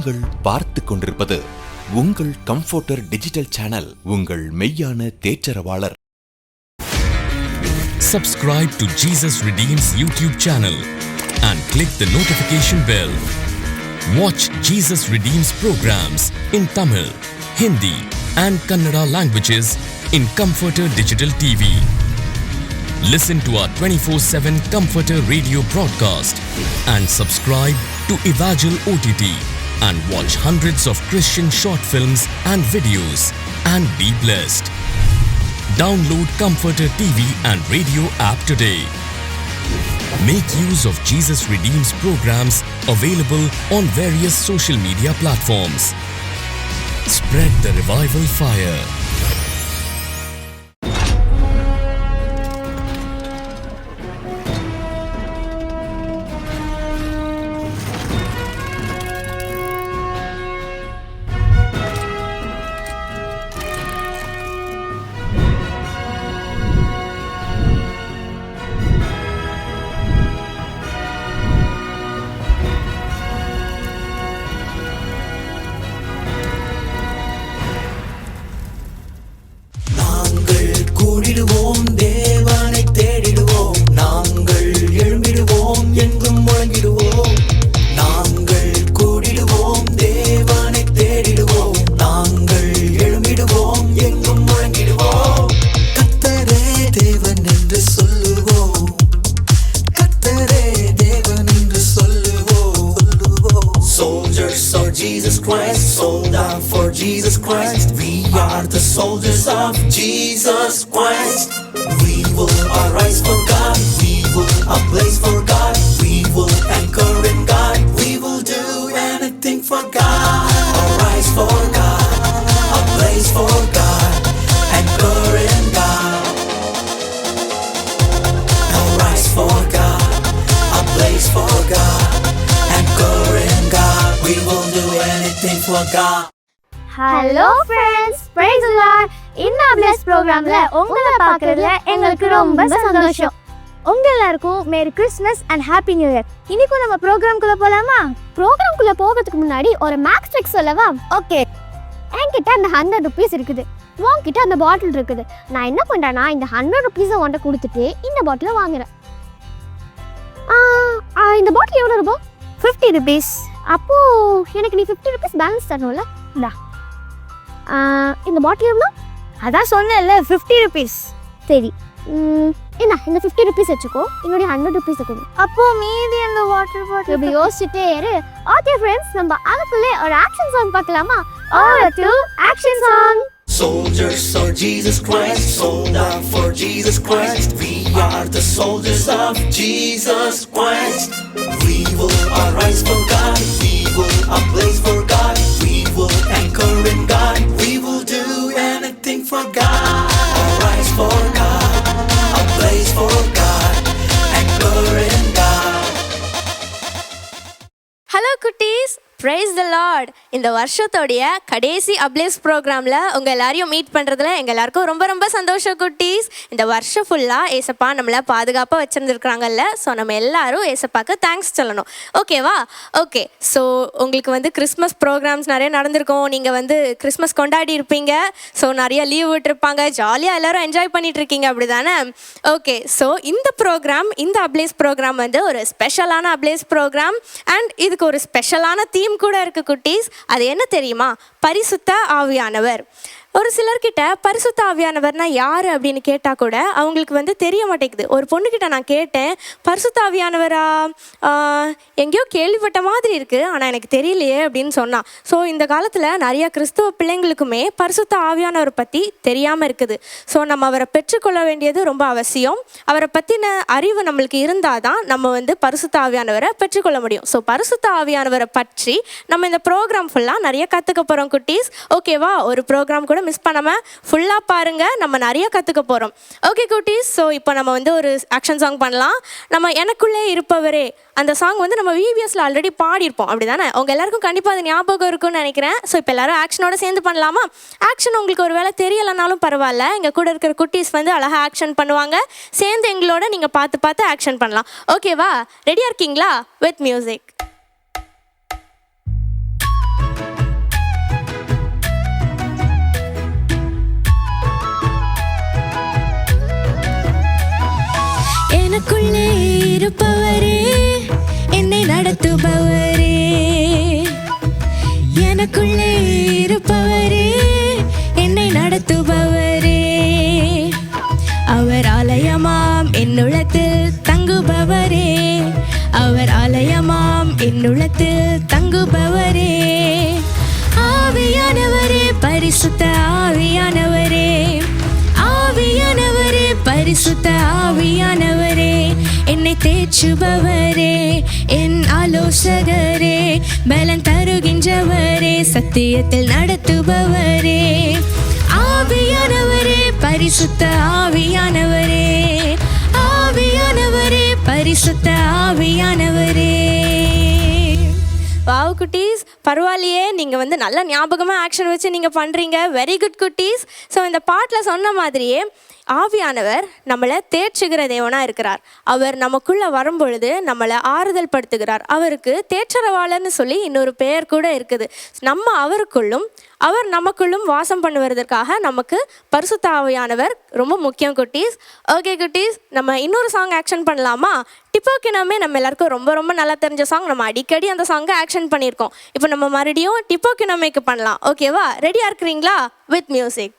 நீங்கள் பார்த்து கொண்டிருப்பது உங்கள் கம்ஃபர்டர் டிஜிட்டல் சேனல், உங்கள் மெய்யான தேற்றரவாளர். Subscribe to Jesus Redeems YouTube channel and click the notification bell. Watch Jesus Redeems programs in Tamil, Hindi and Kannada languages in Comforter Digital TV. Listen to our 24/7 Comforter radio broadcast and subscribe to Evangel OTT and watch hundreds of Christian short films and videos and be blessed. Download Comforter TV and radio app today. Make use of Jesus Redeems programs available on various social media platforms. Spread the revival fire. தேவனை தேடிடுவோம், நாங்கள் எழும்பிடுவோம், எங்கும் முழங்கிடுவோம். நாங்கள் கூடிடுவோம், தேவனை தேடிடுவோம், நாங்கள் எழும்பிடுவோம், எங்கும் முழங்கிடுவோம். கர்த்தரே தேவன் என்று சொல்லுவோம், கர்த்தரே தேவன் என்று சொல்லுவோம். Soldiers of Jesus Christ, sold out for Jesus Christ. We are the soldiers of Jesus Christ. We will arise for God, we will ablaze for God, we will anchor in God, we will do anything for God. Arise for God, ablaze for God, anchor in God. Arise for God, ablaze for God, anchor in God, we will do anything for God. Hello friends, praise the Lord. இந்த ablaze ப்ரோக்ராம்ல உங்களை பார்க்கறதுல எங்களுக்கு ரொம்ப சந்தோஷம். உங்க எல்லாருக்கும் merry Christmas and happy new year. இன்னைக்கு நம்ம ப்ரோக்ராம்குள்ள போலாமா? ப்ரோக்ராம்குள்ள போகிறதுக்கு முன்னாடி ஒரு மேக்ஸ் ட்ரிக் சொல்லவா? ஓகே. என்கிட்ட அந்த 100 rupees இருக்குது, உன்கிட்ட அந்த பாட்டில் இருக்குது. நான் என்ன பண்றேன்னா, இந்த 100 rupees உன்கிட்ட கொடுத்துட்டு இந்த பாட்டிலை வாங்குறேன். இந்த பாட்டில் எவ்வளோ ரூபா? 50 rupees. அப்போ எனக்கு நீ 50 rupees பேலன்ஸ் தரணும்ல? இந்தா. இந்த பாட்டில் எவ்வளோ? அதான் சொன்னேன்ல, 50 rupees. சரி, என்ன இந்த 50 rupees வச்சுக்கோ, என்னுடைய 100 rupees கொடு. அப்போ மீதி அந்த வாட்டர் பாட்டில் இப்படி யோசிச்சுட்டே இரு. ஓகே ஃப்ரெண்ட்ஸ், நம்ம அதுக்குள்ளே ஒரு ஆக்ஷன் சாங் பார்க்கலாமா? Action song. Soldiers of Jesus Christ, sold out for Jesus Christ. We are the soldiers of Jesus Christ. We will arise for God, we will ablaze for God, we will anchor in God, we will do anything for God. Arise for God, ablaze for God, anchor in God. Hello குட்டீஸ், praise the Lord. இந்த வருஷத்தோடைய கடைசி ablaze ப்ரோக்ராமில் உங்கள் எல்லாரையும் meet பண்ணுறதுல எங்கள் எல்லாருக்கும் ரொம்ப ரொம்ப சந்தோஷம் குட்டீஸ். இந்த வருஷம் ஃபுல்லாக ஏசப்பா நம்மளை பாதுகாப்பாக வச்சுருந்துருக்குறாங்கல்ல. ஸோ நம்ம எல்லாரும் ஏசப்பாக்கு தேங்க்ஸ் சொல்லணும், ஓகேவா? ஓகே, ஸோ உங்களுக்கு கிறிஸ்மஸ் ப்ரோக்ராம்ஸ் நிறைய நடந்திருக்கும். நீங்கள் கிறிஸ்மஸ் கொண்டாடி இருப்பீங்க. ஸோ நிறைய லீவ் விட்டுருப்பாங்க, ஜாலியாக எல்லோரும் என்ஜாய் பண்ணிகிட்ருக்கீங்க, அப்படி தானே? ஓகே, ஸோ இந்த ப்ரோக்ராம், இந்த அப்ளேஸ் ப்ரோக்ராம் ஒரு ஸ்பெஷலான அப்ளேஸ் ப்ரோக்ராம். அண்ட் இதுக்கு ஒரு ஸ்பெஷலான தீம் கூட இருக்கு குட்டீஸ். அது என்ன தெரியுமா? பரிசுத்த ஆவியானவர். ஒரு சிலர்கிட்ட பரிசுத்த ஆவியானவர்னா யார் அப்படின்னு கேட்டால் கூட அவங்களுக்கு தெரிய மாட்டேங்குது. ஒரு பொண்ணுக்கிட்ட நான் கேட்டேன், பரிசுத்த ஆவியானவரா, எங்கேயோ கேள்விப்பட்ட மாதிரி இருக்குது, ஆனால் எனக்கு தெரியலையே அப்படின்னு சொன்னான். ஸோ இந்த காலத்தில் நிறைய கிறிஸ்தவ பிள்ளைங்களுக்குமே பரிசுத்த ஆவியானவரை பற்றி தெரியாமல் இருக்குது. ஸோ நம்ம அவரை பெற்றுக்கொள்ள வேண்டியது ரொம்ப அவசியம். அவரை பற்றின அறிவு நம்மளுக்கு இருந்தால் தான் நம்ம பரிசுத்த ஆவியானவரை பெற்றுக்கொள்ள முடியும். ஸோ பரிசுத்த ஆவியானவரை பற்றி நம்ம இந்த ப்ரோக்ராம் ஃபுல்லாக நிறைய கற்றுக்க போகிறோம் குட்டீஸ், ஓகேவா? ஒரு ப்ரோக்ராம் கூட மிஸ் பண்ணாமல் ஃபுல்லாக பாருங்கள், நம்ம நிறைய கற்றுக்க போகிறோம். ஓகே குட்டீஸ், ஸோ இப்போ நம்ம ஒரு ஆக்ஷன் சாங் பண்ணலாம். நம்ம எனக்குள்ளே இருப்பவரே அந்த சாங் நம்ம விவிஎஸ்ல ஆல்ரெடி பாடியிருப்போம், அப்படி தானே? உங்கள் எல்லாருக்கும் கண்டிப்பாக அது ஞாபகம் இருக்கும்னு நினைக்கிறேன். ஸோ இப்போ எல்லாரும் ஆக்ஷனோட சேர்ந்து பண்ணலாமா? ஆக்ஷன் உங்களுக்கு ஒரு வேளை தெரியலைனாலும் பரவாயில்ல, எங்கள் கூட இருக்கிற குட்டீஸ் அழகாக ஆக்ஷன் பண்ணுவாங்க. சேர்ந்து எங்களோட நீங்கள் பார்த்து பார்த்து ஆக்ஷன் பண்ணலாம், ஓகேவா? ரெடியாக இருக்கீங்களா? With music. இருப்பவரே, என்னை நடத்துபவரே, எனக்குள்ளே இருப்பவரே, என்னை நடத்துபவரே, அவர் ஆலயமாம் என்னுள்ளத்தில் தங்குபவரே, அவர் ஆலயமாம் என்னுள்ளத்தில் தங்குபவரே, ஆவியானவரே, பரிசுத்த ஆவியானவரே, ஆவியானவரே, பரிசுத்த ஆவியானவரே, என்னை தேற்றுபவரே, என் ஆலோசகரே, பலன் தருகின்றவரே, சத்தியத்தில் நடத்துபவரே, ஆவியானவரே, பரிசுத்த ஆவியானவரே, ஆவியானவரே, பரிசுத்த ஆவியானவரே. வாவ் குட்டீஸ், பரவாயில்லையே, நீங்கள் வந்து நல்ல ஞாபகமாக ஆக்ஷன் வச்சு நீங்கள் பண்ணுறீங்க. வெரி குட் குட்டீஸ். ஸோ இந்த பாட்டில் சொன்ன மாதிரியே ஆவியானவர் நம்மளை தேற்றுகிற தேவனாக இருக்கிறார். அவர் நமக்குள்ளே வரும்பொழுது நம்மளை ஆறுதல் படுத்துகிறார். அவருக்கு தேற்றரவாளர்னு சொல்லி இன்னொரு பெயர் கூட இருக்குது. நம்ம அவருக்குள்ளும் அவர் நமக்குள்ளும் வாசம் பண்ணுவதற்காக நமக்கு பரிசுத்த ஆவியானவர் ரொம்ப முக்கியம் குட்டீஸ். ஓகே குட்டீஸ், நம்ம இன்னொரு சாங் ஆக்ஷன் பண்ணலாமா? டிப்போக்கினமே நம்ம எல்லாருக்கும் ரொம்ப ரொம்ப நல்லா தெரிஞ்ச சாங். நம்ம அடிக்கடி அந்த சாங்கை ஆக்ஷன் பண்ணியிருக்கோம். இப்போ நம்ம மறுபடியும் டிப்போக்கினமேக்கு பண்ணலாம். ஓகேவா? ரெடியாக இருக்கிறீங்களா? With music.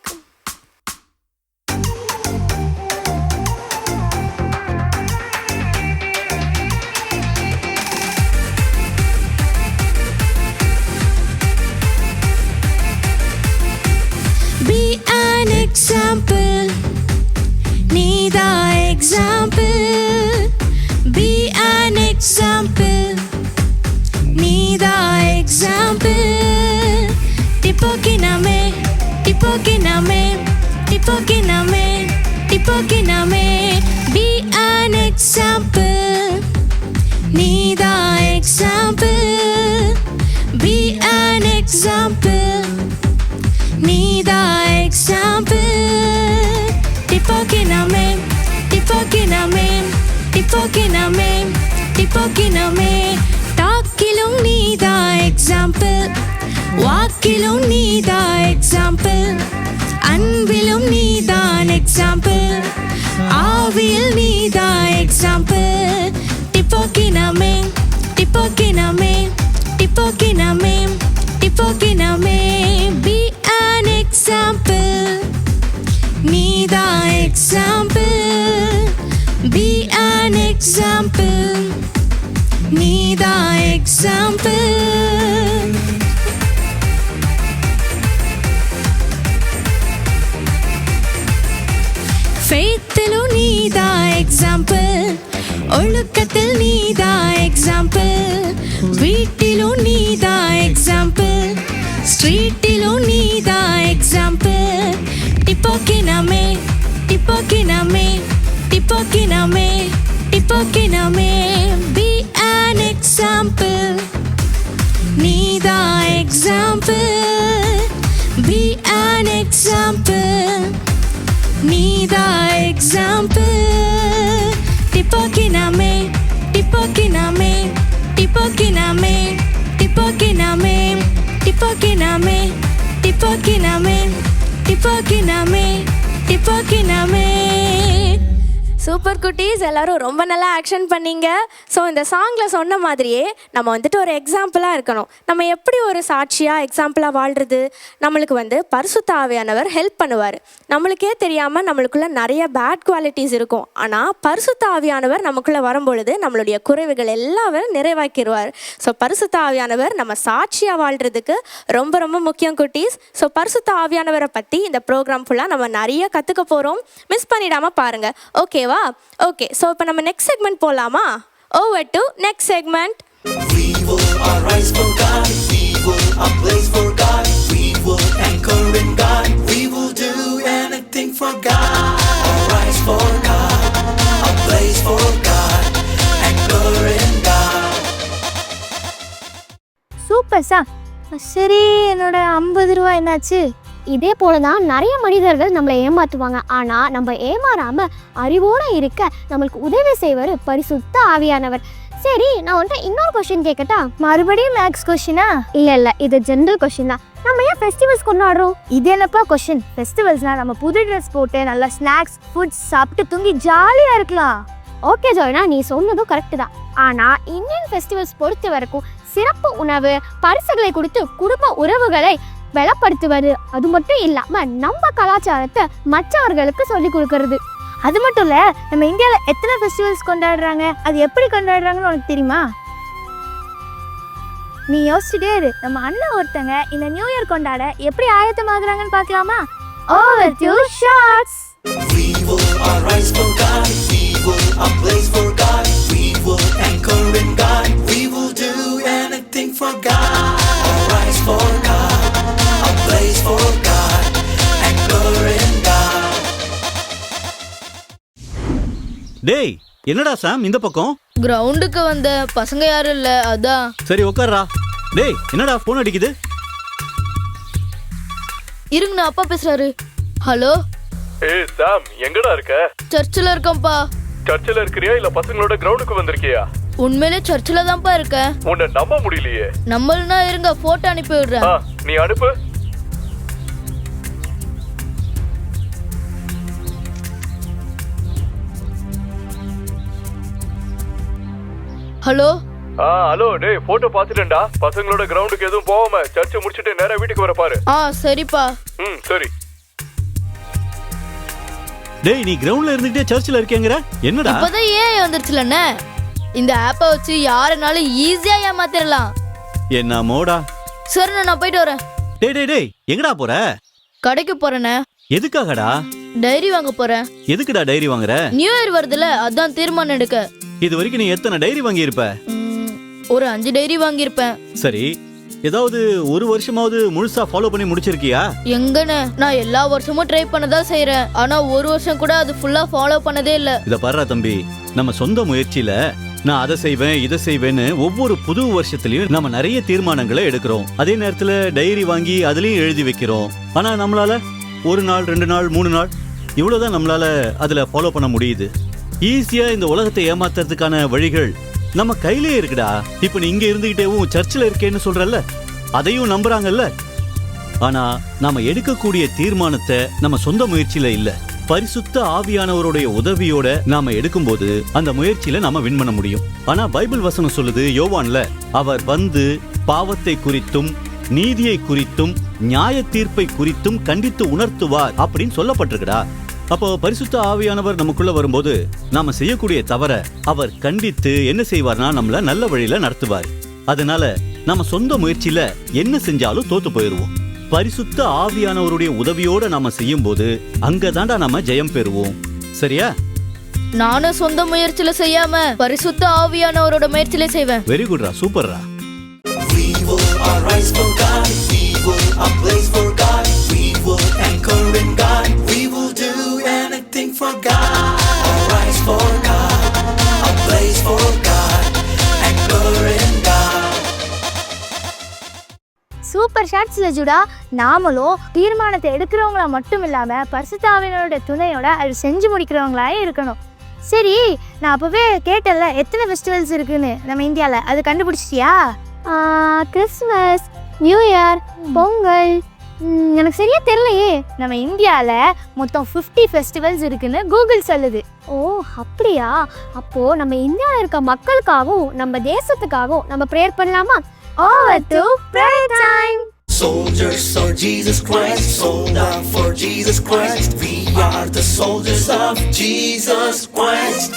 Be an example, need the example. Be an example, need the example. Tipokiname, tipokiname, tipokiname, tipokiname. Be an example, need the example. Be an example, need the example. Tipokiname, tipokiname, tipokiname, tipokiname. Talkilum need the example, walkilum need the example, anvilum need an example, avil need the example. Tipokiname, tipokiname, tipokiname, tipokiname. Be an example, need the example. Be an example, need the example. Faithilum need the example, ஒழுக்கத்தில் need the example, வீட்டிலும் need the example, ஸ்ட்ரீட்டிலும் need the example. Tipokiname, tipokiname, tipokiname, tipokiname. Be an example, need the example. Be an example, need the example. Tipokiname, tipokiname, tipokiname, tipokiname, tipokiname, tipokiname, tipokiname, tipokiname. Super குட்டீஸ், எல்லாரும் ரொம்ப நல்லா action பண்ணீங்க. So இந்த சாங்கில் சொன்ன மாதிரியே நம்ம வந்துட்டு ஒரு எக்ஸாம்பிளாக இருக்கணும். நம்ம எப்படி ஒரு சாட்சியாக எக்ஸாம்பிளாக வாழ்கிறது? நம்மளுக்கு வந்து பரிசுத்த ஆவியானவர் ஹெல்ப் பண்ணுவார். நம்மளுக்கே தெரியாமல் நம்மளுக்குள்ள நிறைய பேட் குவாலிட்டிஸ் இருக்கும். ஆனால் பரிசுத்த ஆவியானவர் நமக்குள்ளே வரும்பொழுது நம்மளுடைய குறைவுகள் எல்லாரும் நிறைவாக்கிடுவார். ஸோ பரிசுத்த ஆவியானவர் நம்ம சாட்சியாக வாழ்கிறதுக்கு ரொம்ப ரொம்ப முக்கியம் குட்டீஸ். ஸோ பரிசுத்த ஆவியானவரை பற்றி இந்த ப்ரோக்ராம் ஃபுல்லாக நம்ம நிறைய கற்றுக்க போகிறோம். மிஸ் பண்ணிடாமல் பாருங்கள். ஓகேவா? ஓகே, ஸோ இப்போ நம்ம நெக்ஸ்ட் செக்மெண்ட் போகலாமா? Over to next segment. We will arise for God. We will ablaze for God. We will anchor in God. We will do anything for God. Arise for God. Ablaze for God. Anchor in God. Super sir. சரி, என்னோட 50 ரூபா என்னாச்சு? இதே போல தான் நிறைய மனிதர்கள் நம்மளை ஏமாற்றுவாங்க. ஆனால் நம்ம ஏமாறாமல் அறிவோடு இருக்க நம்மளுக்கு உதவி செய்வார் பரிசுத்த ஆவியானவர். சரி, நான் வந்துட்டு இன்னொரு கொஸ்டின் கேட்கட்டா? மறுபடியும் மேக்ஸ் கொஸ்டினா? இல்லை, இது ஜென்ரல் கொஸ்டின் தான். நம்ம ஏன் ஃபெஸ்டிவல்ஸ் கொண்டாடுறோம்? இது என்னப்பா கொஸ்டின்? ஃபெஸ்டிவல்ஸ்னால் நம்ம புது ட்ரெஸ் போட்டு நல்லா ஸ்நாக்ஸ் ஃபுட்ஸ் சாப்பிட்டு தூங்கி ஜாலியாக இருக்கலாம். ஓகே ஜோனா, நீ சொன்னதும் கரெக்டு தான். ஆனால் இந்தியன் ஃபெஸ்டிவல்ஸ் பொறுத்த வரைக்கும் சிறப்பு உணவு பரிசுகளை கொடுத்து குடும்ப உறவுகளை பலப்படுத்துவது, அது மட்டும் இல்லாமல் நம்ம கலாச்சாரத்தை மற்றவர்களுக்கு சொல்லி கொடுக்கறது. அது மட்டும் இல்லை, நம்ம இந்தியாவில் எத்தனை ஃபெஸ்டிவல்ஸ் கொண்டாடுறாங்க, அது எப்படி கொண்டாடுறாங்கன்னு உனக்கு தெரியுமா? நீ யோசிச்சுட்டே இரு. நம்ம அண்ணன் ஒருத்தங்க இந்த நியூ இயர் கொண்டாட எப்படி ஆயத்தமாகறாங்கன்னு பார்க்கலாமா? Over to shots. We will arise for God. We will ablaze for God. We will anchor in God. We will do anything for God. Arise for God. Ablaze for God. Anchor in God. டேய், என்னடா சாம் இந்த பக்கம்? கிரவுண்டுக்கு வந்த பசங்க யாரும் இல்ல, அதான். சரி உட்கார்றா. டேய், என்னடா போன் அடிக்குது? இருங்க, அப்பா பேசுறாரு. ஹலோ. ஏய் சாம், எங்கடா இருக்க? சர்ச்சில் இருக்கேன்ப்பா. சர்ச்சில் இருக்கிறியா இல்ல பசங்களோட கிரவுண்டுக்கு வந்திருக்கியா? உண்மையிலே சர்ச்சில் தான்ப்பா இருக்கேன். உன்னை நம்ப முடியலையே. நம்மளா இருங்க, போட்டோ அனுப்பி விடுறேன். நீ அனுப்பு. ஹலோ. ஹலோ. டேய், போட்டோ பாத்துட்டேன்டா. பசங்களோட கிரவுண்டுக்கு எதுவும் போகாம சர்ச்சை முடிச்சிட்டு நேரா வீட்டுக்கு வர பாரு. சரிப்பா. சரி. டேய், நீ கிரவுண்ட்ல இருந்துட்டே சர்ச்சில் இருக்கேங்கற? என்னடா? இப்பதான் ஏன் வந்துருச்சுலண்ணே. இந்த ஆப்பை வச்சு யாரனாலும் ஈஸியா ஏமாத்திரலாம். என்ன மோடா? சரி, நான் போயிட்டு வரேன். டேய் டேய் டேய், எங்கடா போற? கடைக்கு போறேனே. எதுக்காகடா? டைரி வாங்க போறேன். எதுக்குடா டைரி வாங்குற? நியூ இயர் வருதுல, அதான் தீர்மானம் எடுக்க. இது வரைக்கும் நீ எத்தனை டைரி வாங்கி இருப்ப? ஒரு 5 டைரி வாங்கியிருப்பேன். சரி, ஏதாவது ஒரு வருஷமாவது முழுசா ஃபாலோ பண்ணி முடிச்சிருக்கியா? எங்கன்னு, நான் எல்லா வருஷமும் ட்ரை பண்ணதா செய்யறேன். ஆனா ஒரு வருஷம் கூட அது ஃபுல்லா ஃபாலோ பண்ணதே இல்ல. இத பாருடா தம்பி, நம்ம சொந்த முயற்சியில நான் அதை செய்வேன் இதை செய்வேன்னு ஒவ்வொரு புது வருஷத்துலயும் நம்ம நிறைய தீர்மானங்களை எடுக்கிறோம். அதே நேரத்துல டைரி வாங்கி அதுலயும் எழுதி வைக்கிறோம். ஆனா நம்மளால 1 நாள் 2 நாள் 3 நாள் இவ்வளவுதான் நம்மளால அதுல ஃபாலோ பண்ண முடியுது. ஈஸியா இந்த உலகத்தை ஏமாத்துறதுக்கான வழிகள் நம்ம கையிலே இருக்குடா. இப்ப நீ இங்க இருந்துகிட்டேவும் சர்ச்சில் இருக்கேன்னு சொல்றல்ல, அதையும் நம்புறாங்கல்ல. ஆனா நாம எடுக்கக்கூடிய தீர்மானத்தை நம்ம சொந்த முயற்சியில இல்ல, பரிசுத்த ஆவியானவருடைய உதவியோட நாம எடுக்கும்போது அந்த முயற்சியில நாம வின் பண்ண முடியும். ஆனா பைபிள் வசனம் சொல்லுது, யோவான்ல, அவர் வந்து பாவத்தை குறித்தும் நீதியை குறித்தும் நியாய தீர்ப்பை குறித்தும் கண்டித்து உணர்த்துவார் அப்படின்னு சொல்லப்பட்டிருக்குடா. அப்போ பரிசுத்த ஆவியானவர் நமக்குள்ள வரும்போது நாம செய்யக்கூடிய தவற அவர் கண்டித்து என்ன செய்வார்னா நம்மள நல்ல வழியில நடத்துவார். அதனால நம்ம சொந்த முயற்சியில என்ன செஞ்சாலும் தோத்து போயிருவோம். பரிசுத்த ஆவியானவருடைய உதவியோட நாம செய்யும் போது அங்கதாண்டா நாம ஜெயம் பெறுவோம். சரியா? நானும் சொந்த முயற்சியில செய்யாம பரிசுத்த ஆவியானவரோட முயற்சியில செய்வேன். வெரி குட்ரா, சூப்பர்ரா. We will arise for God. We will ablaze for God. We will anchor in God. We will do anything for God. Arise for God. Ablaze for God. Anchor in God. Super ஷாட்ஸ்ல ஜுடா. நாமளும் தீர்மானத்தை எடுக்கிறவங்களா மட்டும் இல்லாம பரிசுத்த ஆவியானவரோட துணையோட அது செஞ்சு முடிக்கிறவங்களாயே இருக்கணும். சரி, நான் அப்பவே கேட்டல எத்தனை ஃபெஸ்டிவல்ஸ் இருக்குன்னு நம்ம இந்தியால, அது கண்டுபிடிச்சிட்டியா? கிறிஸ்மஸ், நியூ இயர், பொங்கல், எனக்கு சரியா தெரியலையே. நம்ம இந்தியாவில் மொத்தம் 50 ஃபெஸ்டிவல்ஸ் இருக்குன்னு கூகுள் சொல்லுது. ஓ அப்படியா? அப்போ நம்ம இந்தியாவில் இருக்க மக்களுக்காகவும் நம்ம தேசத்துக்காகவும் நம்ம ப்ரேயர் பண்ணலாமா? Over to prayer time. Soldiers for Jesus Christ, sold out for Jesus Christ. We are the soldiers of Jesus Christ.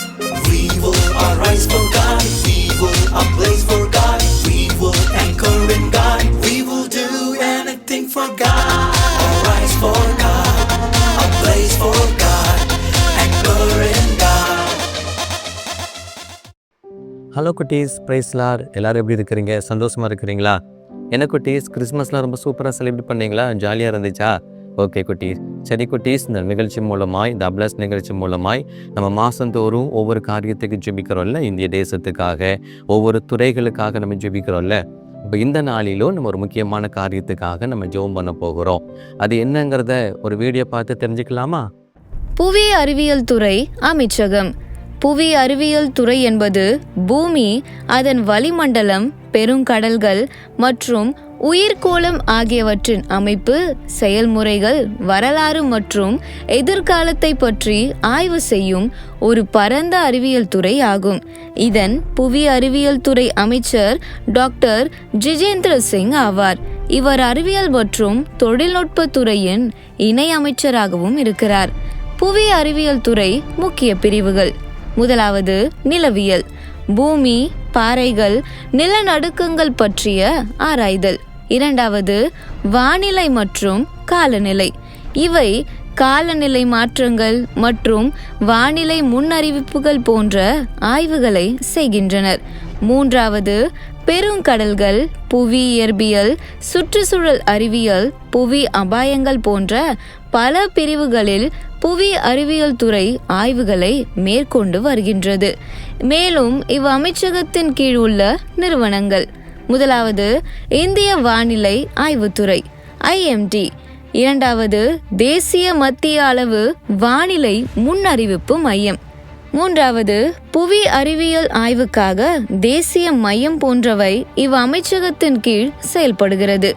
We will arise for God. We will ablaze for God. We will anchor in God. We will do anything for God. Arise for God. Ablaze for God. Anchor in God. Hello குட்டீஸ், price Lord. எல்லோரும் எப்படி இருக்கிறீங்க? சந்தோஷமாக இருக்கிறீங்களா? என்ன குட்டீஸ், கிறிஸ்மஸ்லாம் ரொம்ப சூப்பராக செலிப்ரேட் பண்ணீங்களா? ஜாலியாக இருந்துச்சா? ஓகே குட்டீஸ். சரி குட்டீஸ், இந்த நிகழ்ச்சி மூலமாய், இந்த அப்ளஸ் நிகழ்ச்சி மூலமாய் நம்ம மாதந்தோறும் ஒவ்வொரு காரியத்துக்கு ஜெபிக்கிறோம்ல, இந்திய தேசத்துக்காக, ஒவ்வொரு துறைகளுக்காக நம்ம ஜெபிக்கிறோம்ல. இப்போ இந்த நாளிலும் நம்ம ஒரு முக்கியமான காரியத்துக்காக நம்ம ஜெபம் பண்ண போகிறோம். அது என்னங்கிறத ஒரு வீடியோ பார்த்து தெரிஞ்சுக்கலாமா? புவி அறிவியல் துறை அமைச்சகம். புவி அறிவியல் துறை என்பது பூமி, அதன் வளிமண்டலம், பெருங்கடல்கள் மற்றும் உயிர்கோளம் ஆகியவற்றின் அமைப்பு, செயல்முறைகள், வரலாறு மற்றும் எதிர்காலத்தை பற்றி ஆய்வு செய்யும் ஒரு பரந்த அறிவியல் துறை ஆகும். இதன் புவி அறிவியல் துறை அமைச்சர் டாக்டர் ஜிதேந்திர சிங் ஆவார். இவர் அறிவியல் மற்றும் தொழில்நுட்ப துறையின் இணை அமைச்சராகவும் இருக்கிறார். புவி அறிவியல் துறை முக்கிய பிரிவுகள்: முதலாவது நிலவியல், பூமி, பாறைகள், நிலநடுக்கங்கள் பற்றிய ஆராய்தல். இரண்டாவது வானிலை மற்றும் காலநிலை. இவை காலநிலை மாற்றங்கள் மற்றும் வானிலை முன்னறிவிப்புகள் போன்ற ஆய்வுகளை செய்கின்றனர். மூன்றாவது பெருங்கடல்கள், புவி இயற்பியல், சுற்றுச்சூழல் அறிவியல், புவி அபாயங்கள் போன்ற பல பிரிவுகளில் புவி அறிவியல் துறை ஆய்வுகளை மேற்கொண்டு வருகின்றது. மேலும் இவ் அமைச்சகத்தின் கீழ் உள்ள நிறுவனங்கள்: முதலாவது இந்திய வானிலை ஆய்வுத்துறை IMD. இரண்டாவது தேசிய மத்திய அளவு வானிலை முன்னறிவிப்பு மையம். மூன்றாவது புவி அறிவியல் ஆய்வுக்காக தேசிய மையம் போன்றவை இவ் அமைச்சகத்தின் கீழ் செயல்படுகிறது.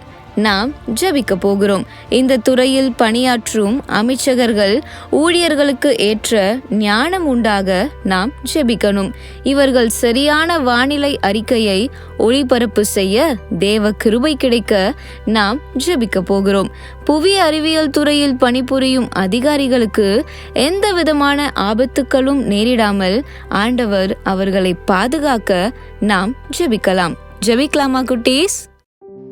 நாம் ஜெபிக்க போகிறோம். இந்த துறையில் பணியாற்றும் அமைச்சகர்கள் ஊழியர்களுக்கு ஏற்ற ஞானம் உண்டாக நாம் ஜெபிக்கணும். இவர்கள் சரியான வானிலை அறிக்கையை ஒளிபரப்பு செய்ய தேவ கிருபை கிடைக்க நாம் ஜெபிக்க போகிறோம். புவி அறிவியல் துறையில் பணிபுரியும் அதிகாரிகளுக்கு எந்த விதமான ஆபத்துக்களும் நேரிடாமல் ஆண்டவர் அவர்களை பாதுகாக்க நாம் ஜெபிக்கலாம். ஜெபிக்கலாமா குட்டீஸ்?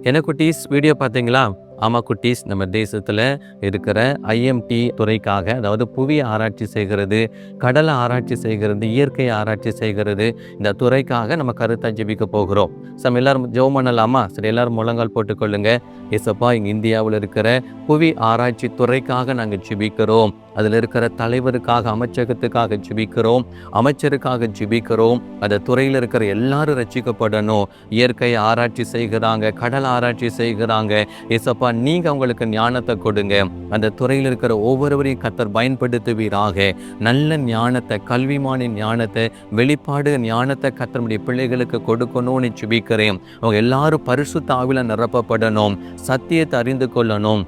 என்ன குட்டீஸ், வீடியோ பார்த்தீங்களா? ஆமாம் குட்டீஸ், நம்ம தேசத்தில் இருக்கிற IMT துறைக்காக, அதாவது புவி ஆராய்ச்சி செய்கிறது, கடலை ஆராய்ச்சி செய்கிறது, இயற்கை ஆராய்ச்சி செய்கிறது, இந்த துறைக்காக நம்ம கருத்தாக ஜெபிக்க போகிறோம். நம்ம எல்லாரும் ஜெபம் பண்ணலாமா? சரி, எல்லாரும் முழங்கால் போட்டுக்கொள்ளுங்க. ஏசப்பா, இங்கே இந்தியாவில் இருக்கிற புவி ஆராய்ச்சி துறைக்காக நாங்கள் ஜெபிக்கிறோம். அதில் இருக்கிற தலைவருக்காக, அமைச்சகத்துக்காக ஜெபிக்கிறோம், அமைச்சருக்காக ஜெபிக்கிறோம். அந்த துறையில் இருக்கிற எல்லாரும் ரட்சிக்கப்படணும். இயற்கை ஆராய்ச்சி செய்கிறாங்க, கடல் ஆராய்ச்சி செய்கிறாங்க. ஏசப்பா, நீங்க அவங்களுக்கு ஞானத்தை கொடுங்க. அந்த துறையில் இருக்கிற ஒவ்வொருவரையும் கர்த்தர் பயன்படுத்துவீராக. நல்ல ஞானத்தை, கல்விமானின் ஞானத்தை, வெளிப்பாடு ஞானத்தை கர்த்தருடைய பிள்ளைகளுக்கு கொடுக்கணும்னு ஜெபிக்கிறேன். அவங்க எல்லாரும் பரிசுத்த ஆவியில நிரப்பப்படணும், சத்தியத்தை அறிந்து கொள்ளணும்.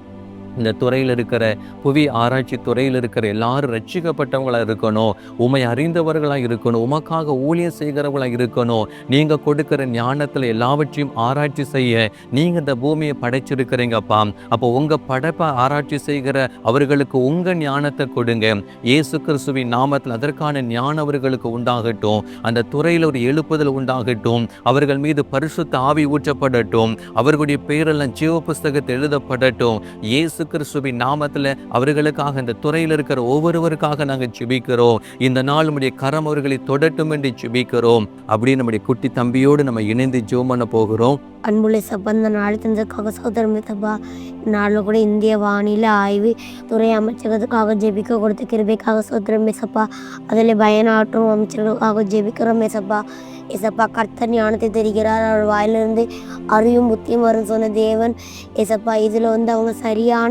இந்த துறையில் இருக்கிற புவி ஆராய்ச்சி துறையில் இருக்கிற எல்லாரும் ரட்சிக்கப்பட்டவங்களாக இருக்கணும், உமை அறிந்தவர்களாக இருக்கணும், உமக்காக ஊழியம் செய்கிறவர்களாக இருக்கணும். நீங்கள் கொடுக்குற ஞானத்தில் எல்லாவற்றையும் ஆராய்ச்சி செய்ய நீங்கள் இந்த பூமியை படைச்சிருக்கிறீங்கப்பா. அப்போ உங்கள் படைப்பை ஆராய்ச்சி செய்கிற அவர்களுக்கு உங்கள் ஞானத்தை கொடுங்க. இயேசு கிறிஸ்துவின் நாமத்தில் அதற்கான ஞானம் அவர்களுக்கு உண்டாகட்டும். அந்த துறையில் ஒரு எழுப்புதல் உண்டாகட்டும். அவர்கள் மீது பரிசுத்த ஆவி ஊற்றப்படட்டும். அவர்களுடைய பெயரெல்லாம் ஜீவ புஸ்தகத்தில் எழுதப்படட்டும். இயேசு கிறிஸ்துவின் நாமத்தில் அவர்களுக்காக, இந்த துறையில் இருக்கிற ஒவ்வொருவருக்காக நாங்கள் ஜெபிக்கிறோம். இந்த நாள் நம்முடைய கரம் அவர்களை தொடட்டும் என்று ஜெபிக்கிறோம். அப்படி நம்முடைய குட்டி தம்பியோடு நம்ம இணைந்து ஜெபம் பண்ண போகிறோம். அன்புள்ள சப்பா, இந்த நாள் தந்ததுக்காக சோதரம் சப்பா. நாளில் கூட இந்திய வானிலை ஆய்வு துறை அமைச்சகத்துக்காக ஜெபிக்க கொடுத்த கிருபைக்காக சோதரம் சப்பா. அதில் பயனாற்றும் அமைச்சர்களுக்காக ஜெபிக்கிறோம் சப்பா. ஏசப்பா, கர்த்தர் ஞானத்தை தெரிகிறார், அவர் வாயிலிருந்து அறிவும் புத்தியும் வரும் சொன்ன தேவன் ஏசப்பா. இதில் அவங்க சரியான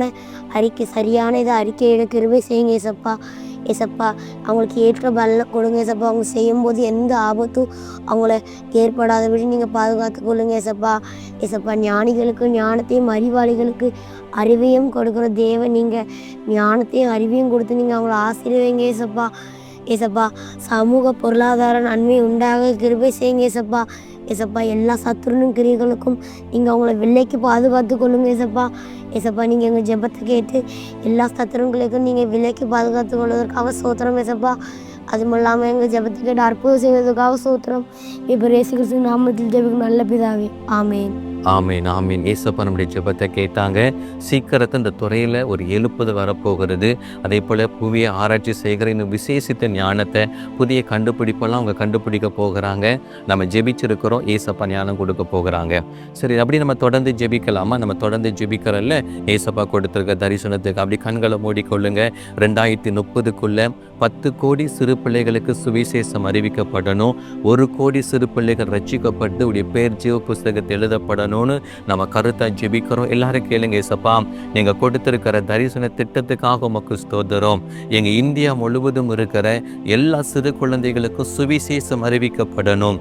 இதை அறிக்கையிட கிருபை செய்யுங்க ஏசப்பா. ஏசப்பா, அவங்களுக்கு ஏற்ற பலனை கொடுங்க ஏசப்பா. அவங்க செய்யும்போது எந்த ஆபத்தும் அவங்கள ஏற்படாதபடி நீங்கள் பாதுகாத்து கொள்ளுங்க ஏசப்பா. ஏசப்பா, ஞானிகளுக்கு ஞானத்தையும் அறிவாளிகளுக்கு அறிவையும் கொடுக்குற தேவன் நீங்கள். ஞானத்தையும் அறிவையும் கொடுத்து நீங்கள் அவங்கள ஆசீர்வதிங்க ஏசப்பா. ஏசப்பா, சமூக பொருளாதார நன்மை உண்டாக கிருபை செய்யுங்க ஏசப்பா. ஏசப்பா, எல்லா சத்துருனும் கிரிகளுக்கும் நீங்கள் அவங்கள வெள்ளைக்கு பாதுகாத்து கொள்ளுங்க ஏசப்பா. ஏசப்பா, நீங்கள் எங்கள் ஜெபத்தை கேட்டு எல்லா சத்துருங்களுக்கும் நீங்கள் விலைக்கு பாதுகாத்து கொள்வதற்காக சோத்திரம் ஏசப்பா. அதுவும் இல்லாமல் எங்கள் ஜெபத்தை கேட்டு அற்புதம் செய்வதற்காக சோத்திரம். இப்போ இயேசு கிறிஸ்து நாமத்தில் ஜெபிக்கும் நல்ல பிதாவே, ஆமேன். ஆமீன், ஆமீன். ஏசப்பா நம்முடைய ஜெபத்தை கேட்டாங்க. சீக்கிரத்தை இந்த துறையில் ஒரு எழுப்புதல் வரப்போகிறது. அதே போல் புவியை ஆராய்ச்சி செய்கிற இன்னும் விசேஷித்த ஞானத்தை, புதிய கண்டுபிடிப்பெல்லாம் அவங்க கண்டுபிடிக்க போகிறாங்க. நம்ம ஜெபிச்சிருக்கிறோம், ஏசப்பா ஞானம் கொடுக்க போகிறாங்க. சரி, அப்படி நம்ம தொடர்ந்து ஜெபிக்கலாமா? நம்ம தொடர்ந்து ஜெபிக்கிறல்ல, ஏசப்பா கொடுத்துருக்க தரிசனத்துக்கு அப்படி கண்களை மூடிக்கொள்ளுங்க. 2030 10 கோடி சிறு பிள்ளைகளுக்கு சுவிசேஷம் அறிவிக்கப்படணும். 1 கோடி சிறு பிள்ளைகள் ரட்சிக்கப்பட்டு உடைய பேர் ஜீவ புஸ்தகத்தில் எழுதப்படணும்னு நம்ம கருத்தை ஜெபிக்கிறோம். எல்லாரும் கேளுங்க ஏசப்பா, நீங்கள் கொடுத்திருக்கிற தரிசன திட்டத்துக்காக உமக்கு ஸ்தோத்திரம். எங்கள் இந்தியா முழுவதும் இருக்கிற எல்லா சிறு குழந்தைகளுக்கும் சுவிசேஷம் அறிவிக்கப்படணும்.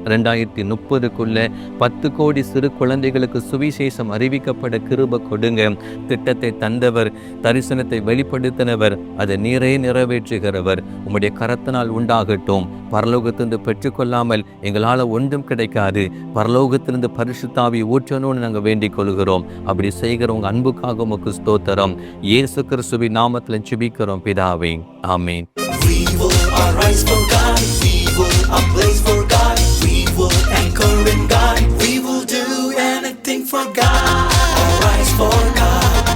2030க்குள்ள 10 கோடி சிறு குழந்தைகளுக்கு சுவிசேஷம் அறிவிக்கப்பட கிருபை கொடுங்க. திட்டத்தை தந்தவர், தரிசனத்தை வெளிப்படுத்தினவர், அதை நீரே நிறைவேற்றுகிறவர். உம்முடைய கரத்தினால் உண்டாகட்டும். பரலோகத்திலிருந்து பெற்றுக்கொள்ளாமல் எங்களால் ஒன்றும் கிடைக்காது. பரலோகத்திலிருந்து பரிசுத்தாவி ஊற்றணும்னு நாங்கள் வேண்டிக் கொள்கிறோம். அப்படி செய்கிறவங்க அன்புக்காக உமக்கு ஸ்தோத்திரம். இயேசு கிறிஸ்துவின் நாமத்தில் ஜெபிக்கிறோம் பிதாவே, ஆமென். We will arise for God. We will ablaze for God. We will anchor in God. We will do anything for God. Arise for God.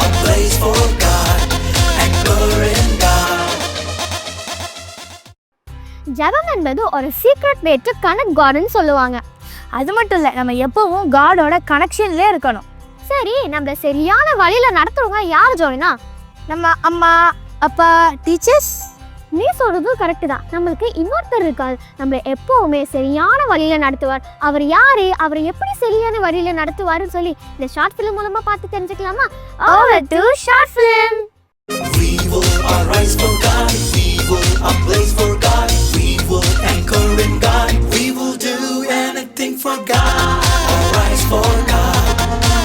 Ablaze for God. Anchor in God. ஜெபம் என்பது ஒரு சீக்ரெட் வே டு கனெக்ட் காட்னு சொல்லுவாங்க. அது மட்டும் இல்லை, நம்ம எப்பவும் காடோட கனெக்ஷன்லேயே இருக்கணும். சரி, நம்ம சரியான வழியில் நடத்துறவங்க யார் ஜோடினா? நம்ம அம்மா, அப்பா, டீச்சர்ஸ். நீ சொல்றது கரெக்டு தான். நம்மளுக்கு இன்னொருத்தர் இருக்கார், நம்மளை எப்பவுமே சரியான வழியில் நடத்துவார். அவர் யாரு, அவரை எப்படி சரியான வழியில் நடத்துவாருன்னு சொல்லி இந்த ஷார்ட் ஃபிலிம் மூலமா பார்த்து தெரிஞ்சுக்கலாமா? Over to short film. We will arise for God. We will ablaze for God. We will anchor in God. We will do anything for God. Arise for God.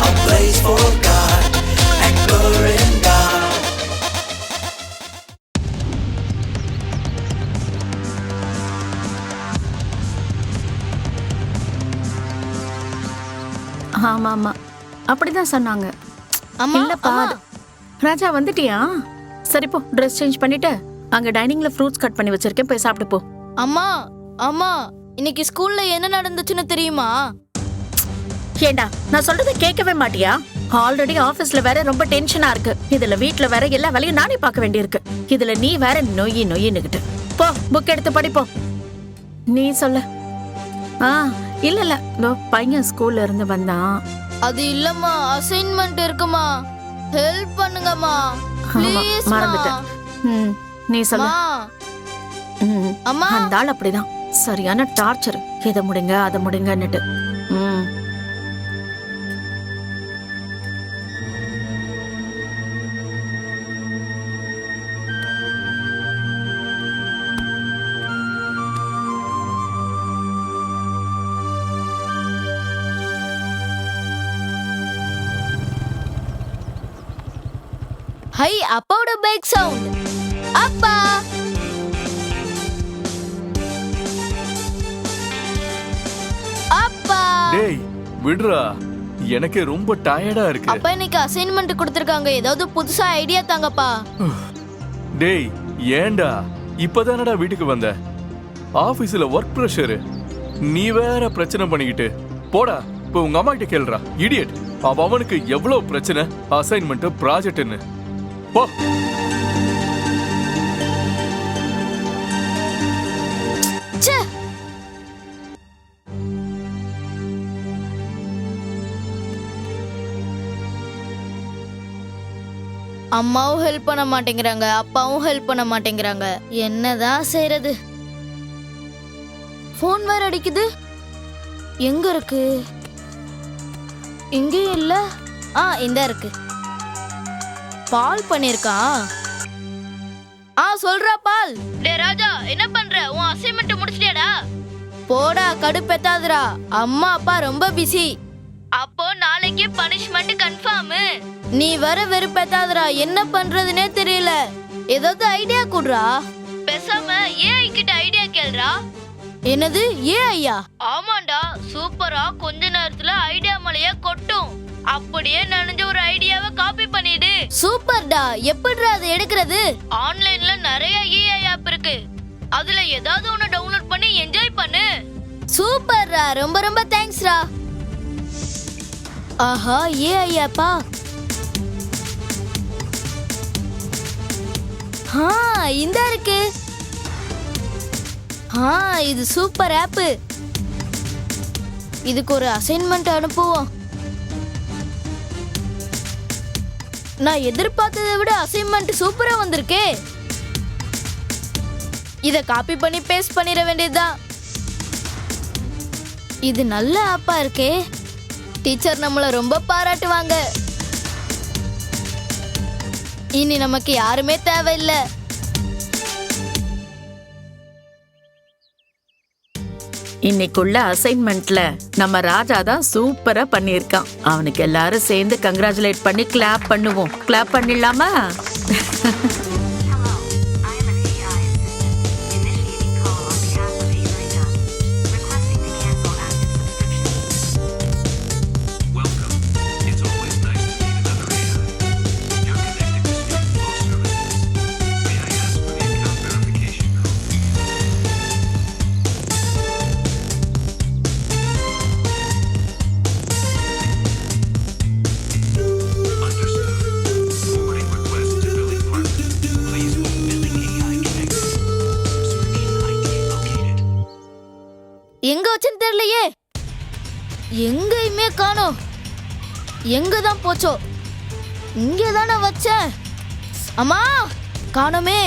Ablaze for God. Anchor in God. ஆமா ஆமா அப்படிதான் சொன்னாங்க. இல்லப்பா, ராஜா வந்துட்டியா? சரி போ, dress change பண்ணிட்டு அங்க டைனிங்ல ஃப்ரூட்ஸ் கட் பண்ணி வச்சிருக்கேன், போய் சாப்பிட்டு போ. அம்மா அம்மா, இன்னைக்கு ஸ்கூல்ல என்ன நடந்துச்சுன்னு தெரியுமா? ஏண்டா, நான் சொல்றதை கேட்கவே மாட்டியா? ஆல்ரெடி ஆபீஸ்ல வேற ரொம்ப டென்ஷனா இருக்கு. இதுல வீட்ல வேற எல்லா வேலையும் நானே பார்க்க வேண்டியிருக்கு. இதுல நீ வேற நொய்யின்னுகிட்டு. போ, புக் எடுத்து படிப்போம். நீ சொல்ல. இல்ல இல்ல, பையன் ஸ்கூல்ல இருந்து வந்தான். அது இல்லம்மா, அசைன்மெண்ட் இருக்குமா, ஹெல்ப் பண்ணுங்கம்மா ப்ளீஸ். மறந்துட்டேன். நீ சொல்ல. அம்மா, அந்த ஆள் அப்படிதான், சரியான டார்ச்சர். இதை முடிங்க அதை முடிங்கன்னுட்டு. ஹை, அப்பாவோட பைக் சவுண்ட். அப்பா, அப்பா. டேய் விடுடா, எனக்கு ரொம்ப டயர்டா இருக்கு. அப்பா, இன்னைக்கு அசைன்மெண்ட் கொடுத்திருக்காங்க, ஏதாவது புதுசா ஐடியா தாங்கப்பா. டேய் ஏன்டா இப்பதானடா வீட்டுக்கு வந்த? ஆபீஸ்ல ஒர்க் பிரஷர், நீ வேற பிரச்சனை பண்ணிக்கிட்டு. போடா, இப்போ உங்க அம்மா கிட்ட கேளுடா, இடியட். அவனுக்கு எவ்வளவு பிரச்சனை, அசைன்மெண்ட் ப்ராஜெக்ட்னு. போ. அம்மாவும் ஹெல்ப் பண்ண மாட்டேங்கிறாங்க, அப்பாவும் ஹெல்ப் பண்ண மாட்டேங்கிறாங்க. என்னதான் செய்யறது? போன் வேற அடிக்குது. எங்க இருக்கு? இங்கேயும் இல்ல. இந்த இருக்கு. பால் பண்ணிருக்கான். சொல்றா பால். டேய் ராஜா, என்ன பண்ற? உன் அசைன்மெண்ட் முடிச்சிட்டியாடா? போடா, கடுப்பேத்தாதடா. அம்மா அப்பா ரொம்ப பிஸி. அப்போ நாளைக்கு பனிஷ்மெண்ட் கன்ஃபார்ம். நீ வர வெறுப்பேத்தாதடா. என்ன பண்றதுனே தெரியல. ஏதாவது ஐடியா குடுறா. பேசாம ஏஐ கிட்ட ஐடியா கேளுடா. என்னது ஏஐயா? ஆமாண்டா, சூப்பரா கொஞ்ச நேரத்துல ஐடியா மலையா கொட்டும். அப்படியே நனைஞ்ச ஒரு ஐடியாவை காப்பி பண்ணிடு. சூப்பர்டா. எப்படிடா அதை எடுக்கிறது? ஆன்லைன்ல நிறைய ஏஐ ஆப் இருக்கு, அதுல ஏதாவது ஒன்னு டவுன்லோட் பண்ணி என்ஜாய் பண்ணு. சூப்பர்டா, ரொம்ப ரொம்ப தேங்க்ஸ்டா. ஆஹா, ஏஐ ஆப்பா? இந்த இருக்கு. இது சூப்பர் ஆப். இதுக்கு ஒரு அசைன்மெண்ட் அனுப்புவோம். நான் எதிர்பார்த்ததை விட அசைன்மெண்ட் சூப்பரா வந்திருக்கே. இத காப்பி பண்ணி பேஸ்ட் பண்ணிட வேண்டியதுதான். இது நல்ல ஆப்பா இருக்கே. டீச்சர் நம்மள ரொம்ப பாராட்டுவாங்க. இனி நமக்கு யாருமே தேவையில்லை. இன்னைக்குள்ள அசைன்மெண்ட்ல நம்ம ராஜா தான் சூப்பரா பண்ணியிருக்கான். அவனுக்கு எல்லாரும் சேர்ந்து கங்க்ராச்சுலேட் பண்ணி கிளாப் பண்ணுவோம். கிளாப் பண்ணிடலாமா? எங்க வச்சுன்னு தெரியலையே, எங்கேயுமே காணோம். எங்க தான் போச்சோ? இங்கே தானே வச்சேன். அம்மா காணோமே.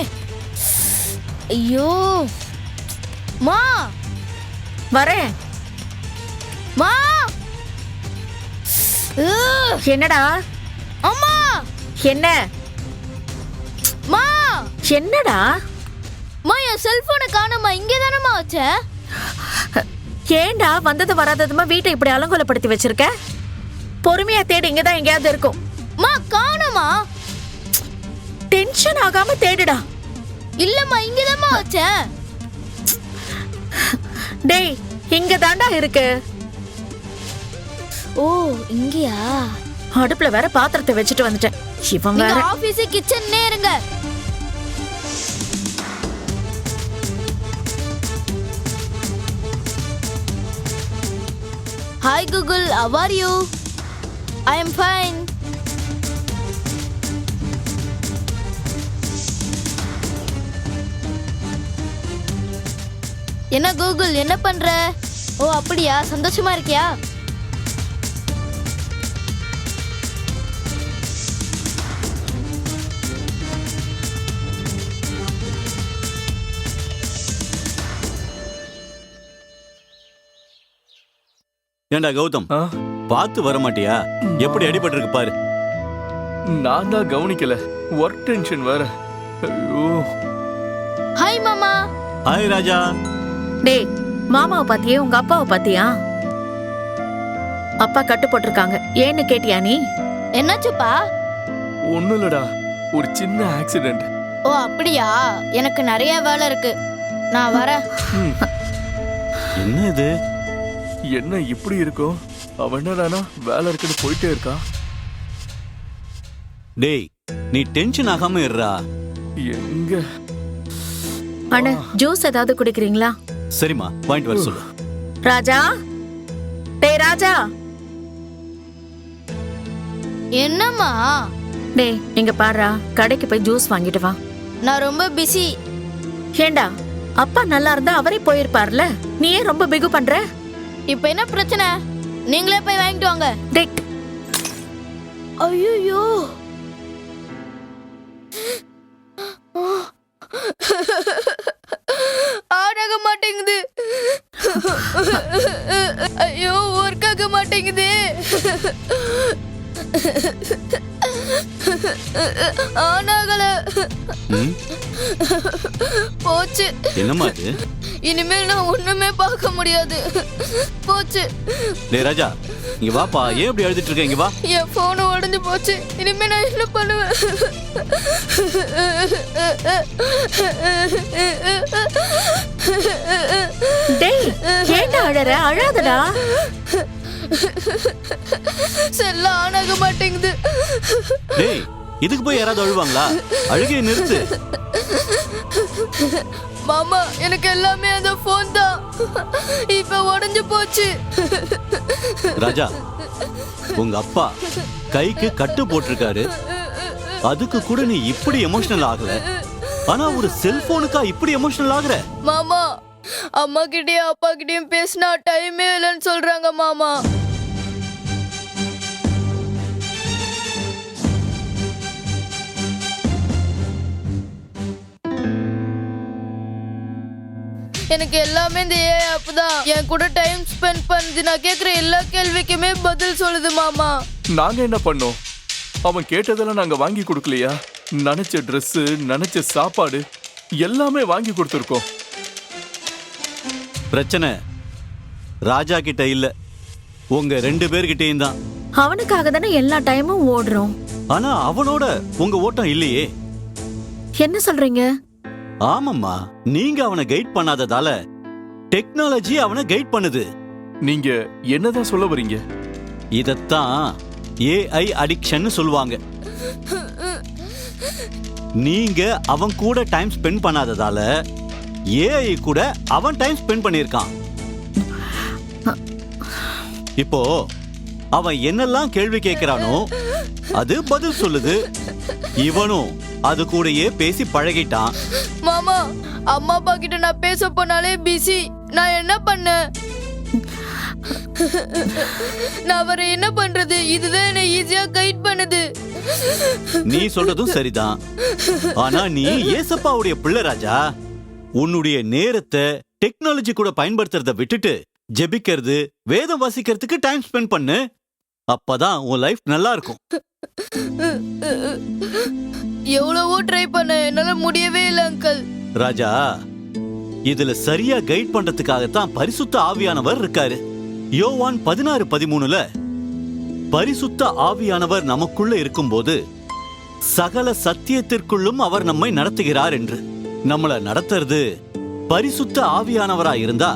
ஐயோ மா, வரேன். மா. என்னடா? அம்மா என்ன? மா என்னடா? மா என் செல்போனை காணோமா. இங்கே தானேம்மா வச்சேன். ஏண்டா வந்தது வராததுமா வீட்டை இப்படி அலங்கோலப்படுத்தி வச்சிருக்க? பொறுமையா தேடு, இங்கதான் எங்கேயாவது இருக்கும். மா காணோமா. டென்ஷன் ஆகாம தேடுடா. இல்லம்மா இங்கதாம்மா வச்சேன். டேய் இங்க தாண்டா இருக்கு. ஓ இங்கயா? அடுப்புல வேற பாத்திரத்தை வச்சுட்டு வந்துட்டேன். இவன் வேற. ஆபீஸ் கிச்சன்லே இருங்க. Hi Google, how are you? I am fine. என்ன கூகுள் என்ன பண்ற? ஓ அப்படியா, சந்தோஷமா இருக்கியா? ஏண்டா கௌதம், பார்த்து வர மாட்டியா? எப்படி அடிபட்டிருக்கு பாரு. நான் தான் கவனிக்கல, ஒர்க் டென்ஷன் வேற. ஐயோ. ஹாய் மாமா. ஹாய் ராஜா. டேய் மாமாவை பாத்தியே, உங்க அப்பாவை பாத்தியா? அப்பா கட்டு போட்டிருக்காங்க. ஏன்னு கேட்டியா நீ? என்னாச்சுப்பா? ஒண்ணும் இல்லடா, ஒரு சின்ன ஆக்சிடென்ட். ஓ அப்படியா? எனக்கு நிறைய வேலை இருக்கு, நான் வரேன். என்ன இது? என்ன இப்படி இருக்கும்? அவன் என்னடானா வேலை இருக்குன்னு போயிட்டே இருக்கா. டேய் நீ டென்ஷன் ஆகாம இருடா. எங்க அண்ணா ஜூஸ் ஏதாவது குடிக்கிறீங்களா? சரிம்மா, பாயிண்ட் வர சொல்லு. ராஜா, டேய் ராஜா. என்னம்மா? டேய் இங்க பாருடா, கடைக்கு போய் ஜூஸ் வாங்கிட்டு வா. நான் ரொம்ப பிஸி. ஏண்டா அப்பா நல்லா இருந்தா அவரே போயிருப்பார்ல, நீ ஏன் ரொம்ப பிகு பண்ற? இப்ப என்ன பிரச்சனை? நீங்களே போய் வாங்கிட்டு வாங்க. டேய் ஐயோ ஆக மாட்டேங்குது. ஐயோ ஒர்க் ஆக மாட்டேங்குது. ஆனாகல. போச்சு. என்னம்மா இது? இனிமேல் நான் ஒண்ணுமே பார்க்க முடியாது. போச்சு. டேய் ராஜா, இங்க வாப்பா. ஏன் இப்படி எழுதிட்டு இருக்க? இங்க வா. என் போன் உடைஞ்சு போச்சு. இனிமே நான் என்ன பண்ணுவேன்? டேய் ஏண்டா அழற? அழாதடா. செல்ல ஆனாக மாட்டேங்குது. டேய் இதுக்கு போய் யாராவது அழுவாங்களா? அழுகையை நிறுத்து. மாமா எனக்கு எல்லாமே அந்த போன் தான். இப்ப உடைஞ்சு போச்சு. ராஜா, உங்க அப்பா கைக்கு கட்டு போட்டிருக்காரு, அதுக்கு கூட நீ இப்படி எமோஷனல் ஆகல. ஆனா ஒரு செல்போனுக்கா இப்படி எமோஷனல் ஆகுற? மாமா அம்மா கிட்டயும் அப்பா கிட்டயும் பேசினா டைமே இல்லைன்னு சொல்றாங்க மாமா. எனக்கு எல்லாமே இந்த ஏ ஆப் தான் என் கூட டைம் ஸ்பெண்ட் பண்ணுது. நான் கேட்குற எல்லா கேள்விக்குமே பதில் சொல்லுது மாமா. நாங்க என்ன பண்ணோம்? அவன் கேட்டதெல்லாம் நாங்க வாங்கி கொடுக்கலையா? நினைச்ச ட்ரெஸ், நினைச்ச சாப்பாடு எல்லாமே வாங்கி கொடுத்துருக்கோம். பிரச்சனை ராஜா கிட்ட இல்ல, உங்க 2 பேர்கிட்டயும் தான். அவனுக்காக தானே எல்லா டைமும் ஓடுறோம். ஆனா அவனோட உங்க ஓட்டம் இல்லையே. என்ன சொல்றீங்க? ஆமாம்மா, நீங்க அவனை கைட் பண்ணாததால டெக்னாலஜி அவனை கைட் பண்ணுது. நீங்க என்னதான் சொல்ல வரீங்க? இதத்தான் ஏஐ அடிக்ஷன் சொல்லுவாங்க. நீங்க அவன் கூட டைம் ஸ்பெண்ட் பண்ணாததால ஏஐ கூட அவன் டைம் ஸ்பெண்ட் பண்ணிருக்கான். இப்போ அவன் என்னெல்லாம் கேள்வி கேட்கிறானோ அது பதில் சொல்லுது. இவனும் அது கூடயே பேசி பழகிட்டான். மாமா, அம்மா அப்பா கிட்ட நான் பேச போனாலே பிஸி. நான் என்ன பண்ண? நான் வர என்ன பண்றது? இதுதான் என்ன ஈஸியா கைட் பண்ணுது. நீ சொல்றதும் சரிதான். ஆனா நீ ஏசப்பாவுடைய பிள்ளை ராஜா. உன்னுடைய நேரத்தை டெக்னாலஜி கூட பயன்படுத்துறத விட்டுட்டு ஜெபிக்கிறது, வேதம் வாசிக்கிறதுக்கு டைம் ஸ்பெண்ட் பண்ணு. அப்பதான் உன் லைஃப் நல்லா இருக்கும். எவ்வளவோ ட்ரை பண்ண, என்னால முடியவே இல்லை அங்கிள். ராஜா, இதுல சரியா கைட் பண்றதுக்காகத்தான் பரிசுத்த ஆவியானவர் இருக்காரு. யோவான் 16:13 பரிசுத்த ஆவியானவர் நமக்குள்ள இருக்கும்போது சகல சத்தியத்திற்குள்ளும் அவர் நம்மை நடத்துகிறார் என்று. நம்மள நடத்துறது பரிசுத்த ஆவியானவரா இருந்தா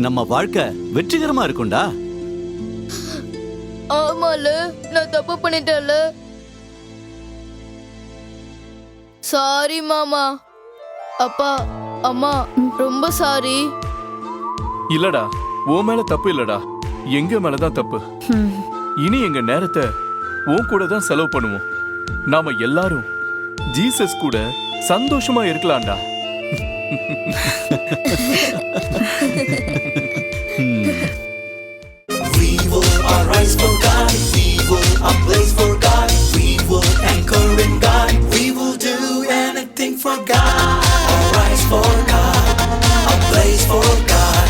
நம்ம வாழ்க்கை வெற்றிகரமா இருக்கும்டா. ஆமால, நான் தப்பு பண்ணிட்டேன்ல. சாரி மாமா. அப்பா, அம்மா, ரொம்ப சாரி. இல்லடா, உன் மேல தப்பு இல்லடா, எங்க மேலதான் தப்பு. இனி எங்க நேரத்தை உன் கூட தான் செலவு பண்ணுவோம். நாம எல்லாரும் ஜீசஸ் கூட சந்தோஷமா இருக்கலாம்டா. We will arise for God. We will ablaze for God. We will anchor in God. We will do anything for God. Arise for God. Ablaze for God.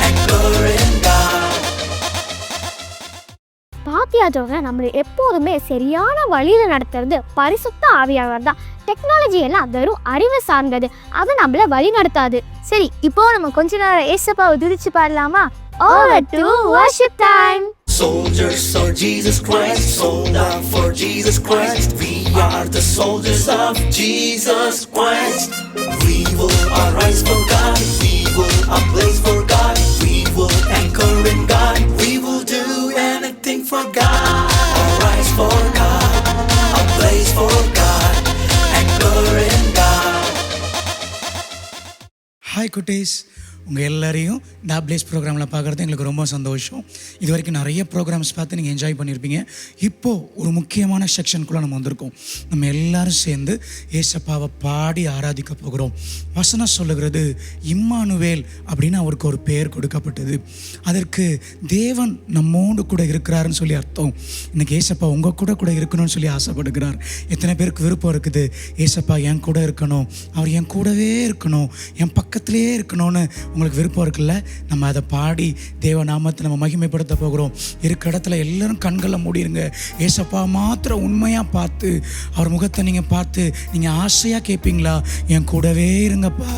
Anchor in God. பாத்தியாச்சவங்க, நம்மளை எப்போதுமே சரியான வழியில நடத்துறது பரிசுத்த ஆவியானவர் தான். டெக்னாலஜி எல்லாம் வெறும் அறிவு சார்ந்தது, அது நம்மள வழி நடத்தாது. சரி, இப்போ நம்ம கொஞ்ச நேரம் ஏசப்பாவை துதிச்சு பாடலாமா? Over to worship time. Soldiers of Jesus Christ, sold out for Jesus Christ. We are the soldiers of Jesus Christ. We will arise for God. We will ablaze for God. We will anchor in God. We will do anything for God. Arise for God. Ablaze for God. Anchor in God. Hi குட்டீஸ், உங்கள் எல்லாரையும் இந்த ablaze ப்ரோக்ராமில் பார்க்குறது எங்களுக்கு ரொம்ப சந்தோஷம். இது வரைக்கும் நிறைய ப்ரோக்ராம்ஸ் பார்த்து நீங்கள் என்ஜாய் பண்ணியிருப்பீங்க. இப்போது ஒரு முக்கியமான செக்ஷனுக்குள்ளே நம்ம வந்திருக்கோம். நம்ம எல்லாரும் சேர்ந்து ஏசப்பாவை பாடி ஆராதிக்க போகிறோம். வசனம் சொல்லுகிறது இம்மானுவேல் அப்படின்னு அவருக்கு ஒரு பெயர் கொடுக்கப்பட்டது. அதற்கு தேவன் நம்மோடு கூட இருக்கிறாருன்னு சொல்லி அர்த்தம். இன்றைக்கி ஏசப்பா உங்கள் கூட இருக்கணும்னு சொல்லி ஆசைப்படுகிறார். எத்தனை பேருக்கு விருப்பம் இருக்குது? ஏசப்பா என் கூட இருக்கணும், அவர் என் கூடவே இருக்கணும், என் பக்கத்திலே இருக்கணும்னு உங்களுக்கு விருப்பம் இருக்குல்ல? நம்ம அதை பாடி தேவ நாமத்தை நம்ம மகிமைப்படுத்த போகிறோம். இருக்கிற இடத்துல எல்லாரும் கண்களை மூடிருங்க. ஏசப்பா மாத்திரம் உண்மையாக பார்த்து அவர் முகத்தை நீங்கள் பார்த்து நீங்கள் ஆசையாக கேட்பீங்களா? என் கூடவே இருங்கப்பா,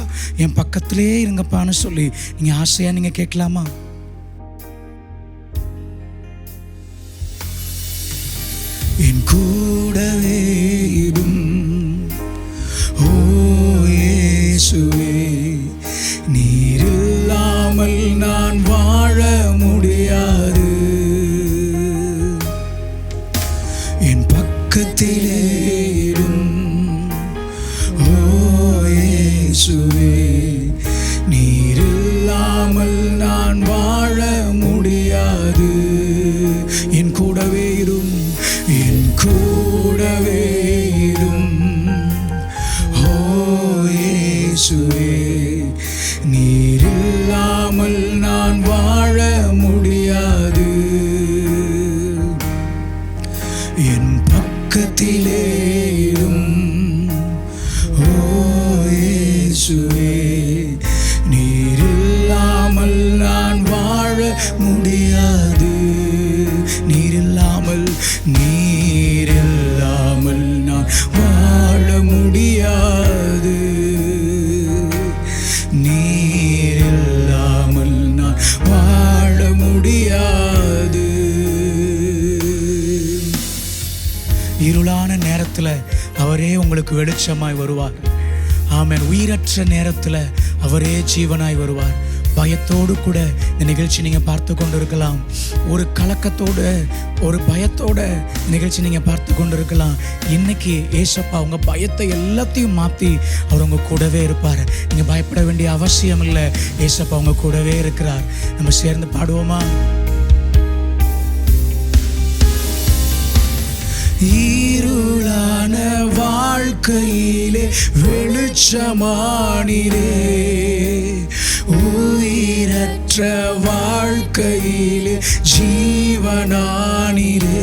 என் பக்கத்திலே இருங்கப்பான்னு சொல்லி நீங்கள் ஆசையாக நீங்கள் கேட்கலாமா? என் கூடவே இரும் ஓ இயேசுவே, நீர் இல்லாமல் நான் வாழ முடியாது. என் பக்கத்திலே இரும் ஓ இயேசுவே, நீர் இல்லாமல் நான் வாழ முடியாது. என் கூடவே இரும், என் கூடவே இரும் ஓ இயேசுவே, நீர் இல்லாமல் நான் வாழ முடியாது. என் பக்கத்திலே இரும் ஓ இயேசுவே, நீர் இல்லாமல் நான் வாழ முடியாது. நீர் இல்லாமல் நான் வாழ முடியாது. வெளிச்சமாய் வருவார். ஆமென். உயிரற்ற நேரத்தில் அவரே ஜீவனாய் வருவார். பயத்தோடு கூட இந்த நிகழ்ச்சி நீங்கள் பார்த்து கொண்டு இருக்கலாம். ஒரு கலக்கத்தோடு ஒரு பயத்தோட நிகழ்ச்சி நீங்கள் பார்த்து கொண்டு இருக்கலாம். இன்னைக்கு ஏசப்பா உங்கள் பயத்தை எல்லாத்தையும் மாற்றி அவர் உங்கள் கூடவே இருப்பார். நீங்கள் பயப்பட வேண்டிய அவசியம் இல்லை. ஏசப்பா உங்கள் கூடவே இருக்கிறார். நம்ம சேர்ந்து பாடுவோமா? இருளான வாழ்க்கையிலே வெளிச்சமானிரே, உயிரற்ற வாழ்க்கையிலே ஜீவனானிரே.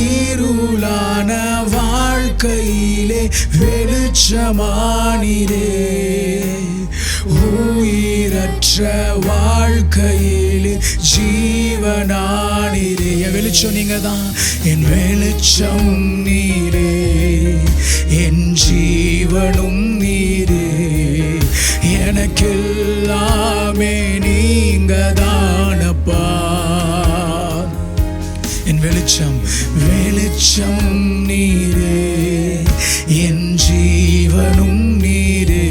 இருளான வாழ்க்கையிலே வெளிச்சமானிரே, உயிரற்ற வாழ்க்கையிலே ஜீவனானிரே. என் வெளிச்சம் நீங்க தான், என் வெளிச்சம் நீரே, என் ஜீவனும் நீரே, எனக்கெல்லாமே நீங்க தானப்பா. என் வெளிச்சம் வெளிச்சம் நீரே, என் ஜீவனும் நீரே,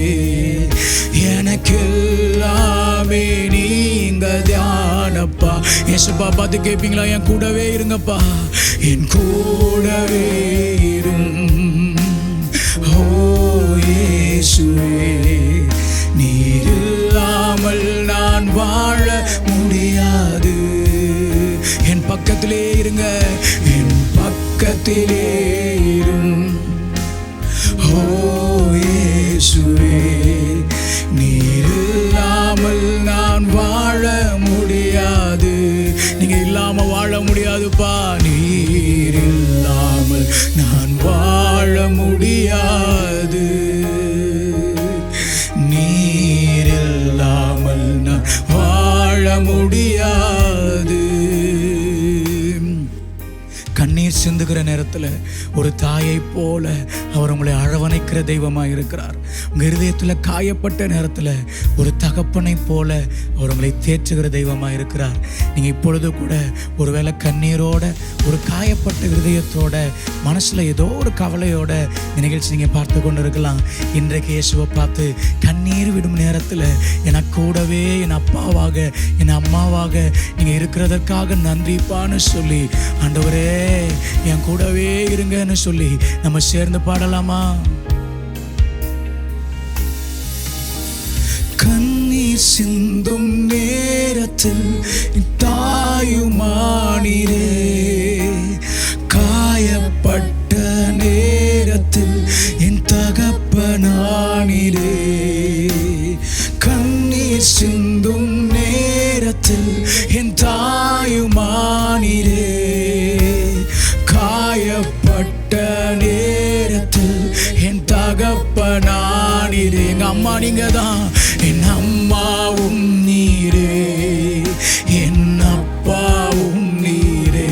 எனக்கெல்லாமே நீங்க தானப்பா. ஏசப்பா பார்த்து கேட்பீங்களா? என் கூடவே இருங்கப்பா, என் கூடவே இரும். ஓ இயேசுவே, நீர் இல்லாமல் நான் வாழ முடியாது. என் பக்கத்திலே இருங்க, என் பக்கத்திலே இரும். ஓ இயேசுவே, நீர் இல்லாமல் நான் வாழ முடியாது. நீங்க இல்லாம வாழ முடியாதுப்பா. நீர் இல்லாமல் நான் வாழ முடியாது. நீர் இல்லாமல் நான் வாழ முடியாது. கண்ணீர் சிந்துகிற நேரத்தில் ஒரு தாயை போல அவர் உங்களை அரவணைக்கிற தெய்வமாக இருக்கிறார். உங்கள் இருதயத்தில் காயப்பட்ட நேரத்தில் ஒரு தகப்பனை போல அவர் உங்களை தேற்றுகிற தெய்வமாக இருக்கிறார். நீங்கள் இப்பொழுது கூட ஒருவேளை கண்ணீரோட, ஒரு காயப்பட்ட இருதயத்தோட, மனசில் ஏதோ ஒரு கவலையோட இந்த நிகழ்ச்சி நீங்கள் பார்த்து கொண்டு இருக்கலாம். இன்றைக்கு இயேசுவை பார்த்து கண்ணீர் விடும் நேரத்தில் எனக்கு கூடவே என் அப்பாவாக என் அம்மாவாக நீங்கள் இருக்கிறதற்காக நன்றிப்பான்னு சொல்லி, ஆண்டவரே என் கூடவே இருங்கன்னு சொல்லி நம்ம சேர்ந்து பாடலாமா? கண்ணீர் சிந்தும் நேரத்தில் தாயுமானிரே, காயப்பட்ட நேரத்தில் என் தகப்பனானிரே. கண்ணீர் சிந்தும் நேரத்தில் என் தாயுமானிரே, காயப்பட்ட நேரத்தில் என் தகப்பனானிரே. எங்க அம்மா நீங்க தான், என் அம்மாவும் நீரே, என் அப்பாவும் நீரே,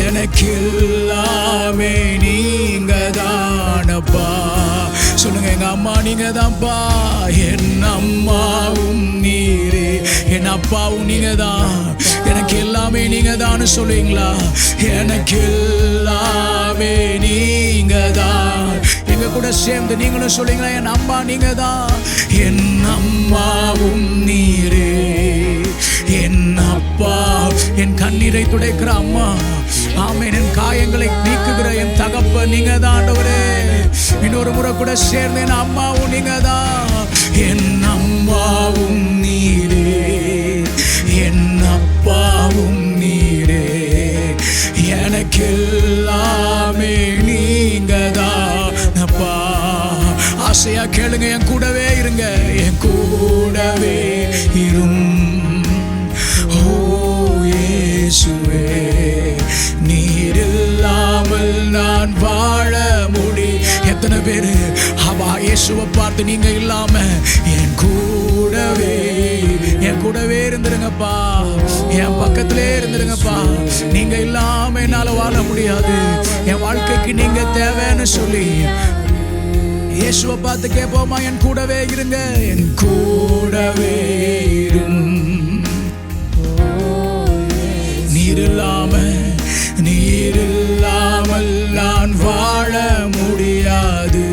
எனக்கெல்லாமே நீங்க தானப்பா. சொல்லுங்க, எங்க அம்மா நீங்க தான்ப்பா. என் அம்மாவும் நீரே, என் அப்பாவும் நீங்க தான், எனக்கு எல்லாமே நீங்க தான் சொல்லுவீங்களா? எனக்கு எல்லாமே நீங்க தான். எங்க கூட சேர்ந்து நீங்களும் சொல்லுவீங்களா? என் அம்மா நீங்க தான், என் அம்மாவும் நீரே, என் அப்பா, என் கண்ணீரை துடைக்கிற அம்மா, ஆமென், என் காயங்களை நீக்குகிற என் தகப்ப நீங்க தான் ஆண்டவரே. இன்னொரு முறை கூட சேர்ந்து என் அம்மாவும் நீங்க தான், என் அம்மாவும் நீரே, என் அப்பாவும் நீரே, எனக்கெல்லாமே நீங்க தான் அப்பா. ஆசையா கேளுங்க, என் கூடவே இருங்க, என் கூடவே இரும். ஓ இயேசுவே, நீர் இல்லாமல் நான் வாழ முடி. எத்தனை பேரு அவா இயேசுவை பார்த்து நீங்க இல்லாம என் கூடவே இருந்துருங்கப்பா, என் பக்கத்திலே இருந்துருங்கப்பா. நீங்க இல்லாம என்னால வாழ முடியாது, என் வாழ்க்கைக்கு நீங்க தேவைன்னு சொல்லி இயேசுவை பார்த்து கேட்போமா? என் கூடவே இருங்க, என் கூடவே இரும். நீர் இல்லாம நீர் இல்லாமல் நான் வாழ முடியாது.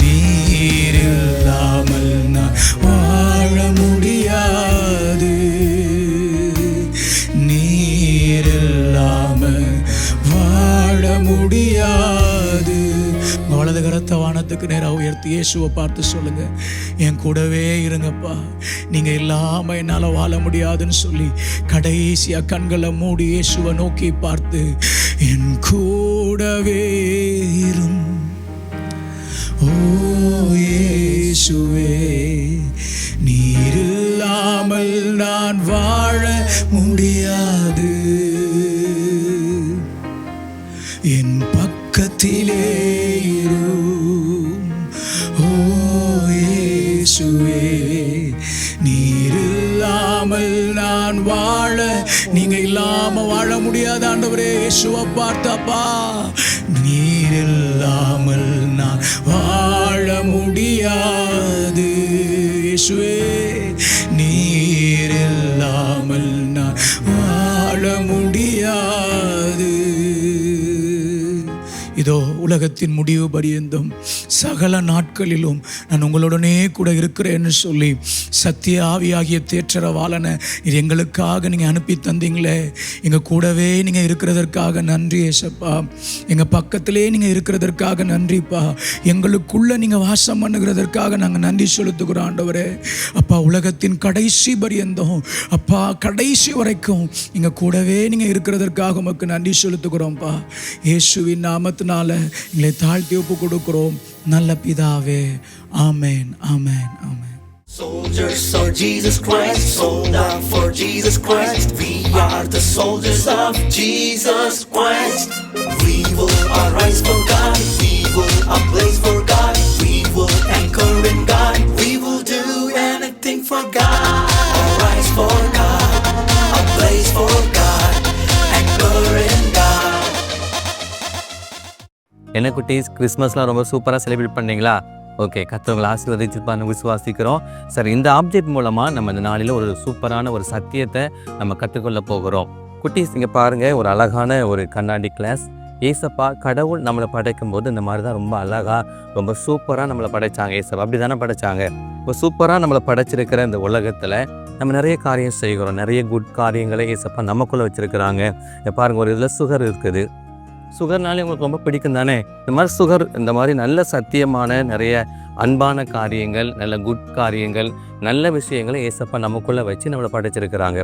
நீர் இல்லாமல் நான் வாழ முடியாது. நீர் இல்லாமல் வாழ முடியாது. வலது கரத்தை வானத்துக்கு நேராக உயர்த்தி இயேசுவை பார்த்து சொல்லுங்க, என் கூடவே இருங்கப்பா, நீங்க இல்லாம என்னால வாழ முடியாதுன்னு சொல்லி கடைசியா கண்களை மூடி இயேசுவை நோக்கி பார்த்து, என் கூடவே இரும் ஓ இயேசுவே, நீர் இல்லாமல் நான் வாழ முடியாது. என் பக்கத்திலே இரும் ஓ இயேசுவே, நீர் இல்லாமல் நான் வாழ, நீங்க இல்லாம வாழ முடியாது ஆண்டவரே. இயேசுவை பார்த்தாப்பா, நீர் இல்லாமல் நான் வாழ முடியாது. இயேசுவே, நீர் இல்லாமல் நான் வாழ முடியாது. இதோ உலகத்தின் முடிவு பரியந்தம் சகல நாட்களிலும் நான் உங்களுடனே கூட இருக்கிறேன்னு சொல்லி சத்திய ஆவியாகிய தேற்றரவாளனை இது எங்களுக்காக நீங்கள் அனுப்பி தந்தீங்களே, எங்கள் கூடவே நீங்கள் இருக்கிறதற்காக நன்றி ஏசப்பா. எங்கள் பக்கத்திலே நீங்கள் இருக்கிறதற்காக நன்றிப்பா. எங்களுக்குள்ளே நீங்கள் வாசம் பண்ணுகிறதற்காக நாங்கள் நன்றி செலுத்துகிறோம் ஆண்டவரே. அப்பா, உலகத்தின் கடைசி பரியந்தம் அப்பா, கடைசி வரைக்கும் எங்கள் கூடவே நீங்கள் இருக்கிறதற்காக உமக்கு நன்றி செலுத்துகிறோம்ப்பா. இயேசுவின் நாமத்தினால எங்களை தாழ்த்தி ஒப்பு கொடுக்கிறோம் நல்ல பிதாவே. ஆமென், ஆமென், ஆமென். Soldiers of Jesus Christ, sold out for Jesus Christ. We are the soldiers of Jesus Christ. We will arise for God. We will ablaze for God. We will anchor in God. We will do anything for God. Arise for God. Ablaze for God. Anchor in God. என்ன குட்டீஸ், கிறிஸ்மஸ்லாம் ரொம்ப சூப்பராக celebrate பண்ணீங்களா? Okay, கர்த்தர் ஆசீர்வதிச்சிருப்பான்னு விசுவாசிக்கிறோம். சரி, இந்த object மூலமாக நம்ம இந்த நாளில் ஒரு சூப்பரான ஒரு சத்தியத்தை நம்ம கற்றுக்கொள்ள போகிறோம். குட்டீஸ், இங்கே பாருங்கள், ஒரு அழகான ஒரு கண்ணாடி கிளாஸ். ஏசப்பா கடவுள் நம்மளை படைக்கும் போது இந்த மாதிரி தான் ரொம்ப அழகாக ரொம்ப சூப்பராக நம்மளை படைச்சாங்க. ஏசப்பா அப்படி தானே படைச்சாங்க. இப்போ சூப்பராக நம்மளை படைச்சிருக்கிற இந்த உலகத்தில் நம்ம நிறைய காரியம் செய்கிறோம். நிறைய குட் காரியங்களை ஏசப்பா நமக்குள்ளே வச்சுருக்கிறாங்க. பாருங்கள், ஒரு இதில் சுகர் இருக்குது. சுகர்னாலே உங்களுக்கு ரொம்ப பிடிக்கும் தானே? இந்த மாதிரி சுகர், இந்த மாதிரி நல்ல சத்தியமான நிறைய அன்பான காரியங்கள், நல்ல குட் காரியங்கள், நல்ல விஷயங்களை ஏசப்பா நமக்குள்ளே வச்சு நம்மளை படைச்சிருக்கிறாங்க.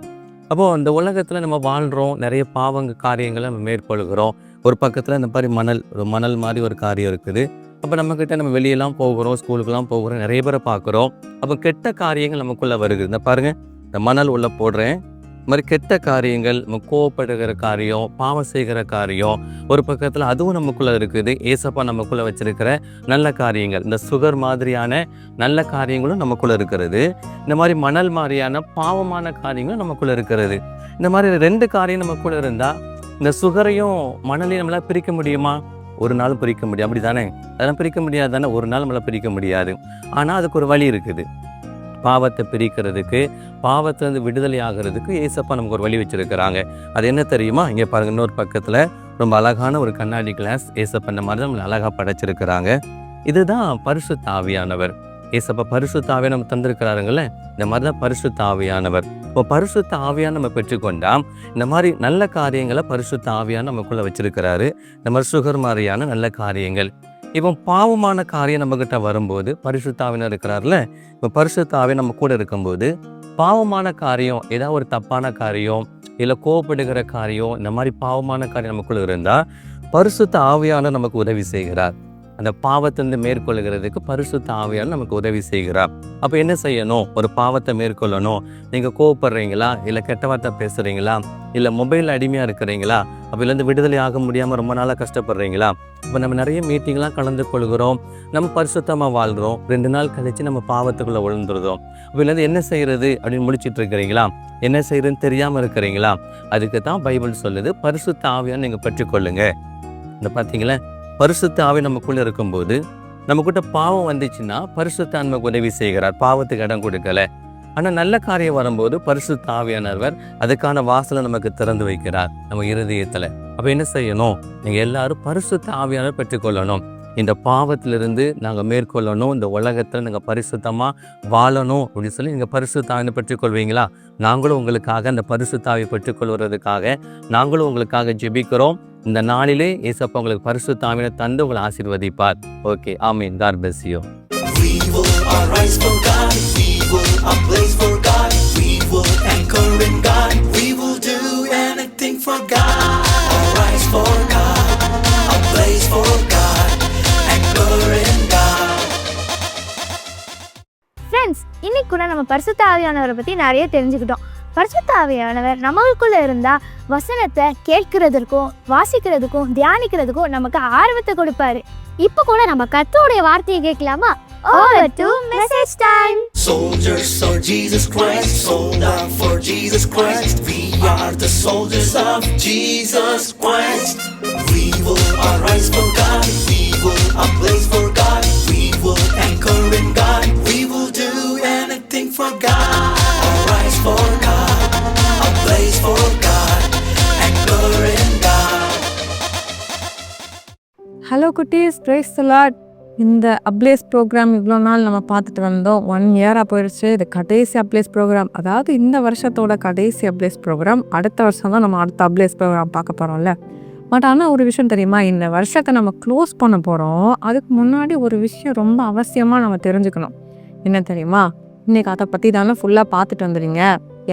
அப்போது இந்த உலகத்தில் நம்ம வாழ்கிறோம், நிறைய பாவங்க காரியங்களை நம்ம மேற்கொள்கிறோம். ஒரு பக்கத்தில் இந்த மாதிரி மணல் மாதிரி ஒரு காரியம் இருக்குது. அப்போ நம்மக்கிட்ட நம்ம வெளியெல்லாம் போகிறோம், ஸ்கூலுக்கெல்லாம் போகிறோம், நிறைய பேரை பார்க்குறோம். அப்போ கெட்ட காரியங்கள் நமக்குள்ளே வருது. இந்த பாருங்கள், இந்த மணல் உள்ளே போடுறேன். இந்த மாதிரி கெட்ட காரியங்கள், நம்ம கோவப்படுகிற காரியம், பாவம் செய்கிற காரியம், ஒரு பக்கத்தில் அதுவும் நமக்குள்ளே இருக்குது. ஏசப்பா நமக்குள்ளே வச்சிருக்கிற நல்ல காரியங்கள், இந்த சுகர் மாதிரியான நல்ல காரியங்களும் நமக்குள்ளே இருக்கிறது. இந்த மாதிரி மணல் மாதிரியான பாவமான காரியங்களும் நமக்குள்ளே இருக்கிறது. இந்த மாதிரி ரெண்டு காரியம் நமக்குள்ளே இருந்தால் இந்த சுகரையும் மணலையும் நம்மளால் பிரிக்க முடியுமா? ஒரு நாள் பிரிக்க முடியும், அப்படி தானே? அதெல்லாம் பிரிக்க முடியாது தானே? ஒரு நாள் நம்மளால் பிரிக்க முடியாது. ஆனால் அதுக்கு ஒரு வழி இருக்குது. பாவத்தை பிரிக்கிறதுக்கு, பாவத்திலேருந்து விடுதலை ஆகிறதுக்கு ஏசப்பா நமக்கு ஒரு வழி வச்சுருக்கிறாங்க. அது என்ன தெரியுமா? இங்கே பாருங்கள், இன்னொரு பக்கத்தில் ரொம்ப அழகான ஒரு கண்ணாடி கிளாஸ். ஏசப்பா இந்த மாதிரி தான் நம்மளை அழகாக படைச்சிருக்கிறாங்க. இதுதான் பரிசுத்த ஆவியானவர். ஏசப்பா பரிசுத்த ஆவியை நம்ம தந்திருக்கிறாருங்களே, இந்த மாதிரி தான் பரிசுத்த ஆவியானவர். இப்போ பரிசுத்த ஆவியான நம்ம பெற்றுக்கொண்டா இந்த மாதிரி நல்ல காரியங்களை பரிசுத்த ஆவியான நமக்குள்ளே வச்சிருக்கிறாரு. இந்த மாதிரி சுகர் மாதிரியான நல்ல காரியங்கள். இப்போ பாவமான காரியம் நம்மக்கிட்ட வரும்போது பரிசுத்த ஆவியானவர் இருக்கிறார்ல, இப்போ பரிசுத்த ஆவியை நம்ம கூட இருக்கும்போது பாவமான காரியம், ஏதாவது ஒரு தப்பான காரியம், இல்லை கோவப்படுகிற காரியம், இந்த மாதிரி பாவமான காரியம் நமக்குள்ள இருந்தால் பரிசுத்த ஆவியானவர் நமக்கு உதவி செய்கிறார். அந்த பாவத்திலிருந்து மேற்கொள்கிறதுக்கு பரிசுத்த ஆவியானவர் நமக்கு உதவி செய்கிறார். அப்போ என்ன செய்யணும்? ஒரு பாவத்தை மேற்கொள்ளணும். நீங்கள் கோவப்படுறீங்களா, இல்லை கெட்ட வார்த்தை பேசுகிறீங்களா, இல்லை மொபைலில் அடிமையாக இருக்கிறீங்களா, அப்படிலேருந்து விடுதலை ஆக முடியாமல் ரொம்ப நாளாக கஷ்டப்படுறீங்களா? இப்போ நம்ம நிறைய மீட்டிங்லாம் கலந்து கொள்கிறோம், நம்ம பரிசுத்தமாக வாழ்கிறோம், 2 நாள் கழித்து நம்ம பாவத்துக்குள்ளே விழுந்துருதோம். அப்படிலேருந்து என்ன செய்கிறது அப்படின்னு முடிச்சிட்டு இருக்கிறீங்களா, என்ன செய்கிறதுன்னு தெரியாமல் இருக்கிறீங்களா? அதுக்கு தான் பைபிள் சொல்லுது, பரிசுத்த ஆவியானவரை நீங்கள் பெற்றுக்கொள்ளுங்க. இந்த பார்த்தீங்களா, பரிசுத்த ஆவி நமக்குள்ளே இருக்கும்போது நம்மக்கிட்ட பாவம் வந்துச்சுன்னா பரிசுத்த ஆவி நமக்கு உதவி செய்கிறார். பாவத்துக்கு இடம் கொடுக்கல. ஆனால் நல்ல காரியம் வரும்போது பரிசுத்த ஆவியானவர் அதுக்கான வாசலை நமக்கு திறந்து வைக்கிறார் நம்ம இருதயத்தில். அப்போ என்ன செய்யணும்? நீங்கள் எல்லாரும் பரிசுத்த ஆவியானவர் பெற்றுக்கொள்ளணும். இந்த பாவத்திலிருந்து நாங்கள் மேற்கொள்ளணும், இந்த உலகத்தில் நாங்கள் பரிசுத்தமாக வாழணும் அப்படின்னு சொல்லி நீங்கள் பரிசுத்த ஆவியை பெற்றுக்கொள்வீங்களா? நாங்களும் உங்களுக்காக அந்த பரிசுத்த ஆவியை பெற்றுக்கொள்வதற்காக நாங்களும் உங்களுக்காக ஜெபிக்கிறோம். இந்த நாளிலே ஏசப்பா உங்களுக்கு பரிசுத்த ஆவியை தந்து உங்களை ஆசீர்வதிப்பார். ஓகே, ஆமீன். God bless you. We will arise for God. We will ablaze for God. We will anchor in God. We will do anything for God. Arise for God. Ablaze for God. Anchor in God. Friends, இன்னைக்கு கூட நம்ம பரிசுத்த ஆவியானவரை பற்றி நிறைய தெரிஞ்சுக்கிட்டோம். பரிசுத்த ஆவியானவர் நம்மளுக்குள்ள இருந்தா வசனத்தை கேட்கிறதுக்கும் வாசிக்கிறதுக்கும் தியானிக்கிறதுக்கும் நமக்கு ஆர்வத்தை கொடுப்பாரு. இப்போ கூட நம்ம கர்த்தருடைய வார்த்தையை கேட்கலாமா? Over to message time. Soldiers of Jesus Christ, sold out for Jesus Christ. We are the soldiers of Jesus Christ. We will arise for God. We will ablaze for God. We will anchor in God. We will do anything for God. Arise for God. Ablaze for God. Anchor in God. Hello குட்டீஸ், praise the Lord. இந்த ablaze program இவ்வளோ நாள் நம்ம பார்த்துட்டு வந்தோம். 1 இயராக போயிடுச்சு. இது கடைசி அப்ளேஸ் ப்ரோக்ராம், அதாவது இந்த வருஷத்தோட கடைசி அப்ளேஸ் ப்ரோக்ராம். அடுத்த வருஷம் தான் நம்ம அடுத்த அப்ளேஸ் ப்ரோக்ராம் பார்க்க போகிறோம்ல. பட் ஆனால் ஒரு விஷயம் தெரியுமா, இந்த வருஷத்தை நம்ம க்ளோஸ் பண்ண போகிறோம். அதுக்கு முன்னாடி ஒரு விஷயம் ரொம்ப அவசியமாக நம்ம தெரிஞ்சுக்கணும். என்ன தெரியுமா? இன்றைக்கி அதை பற்றி தானே ஃபுல்லாக பார்த்துட்டு வந்துடுங்க.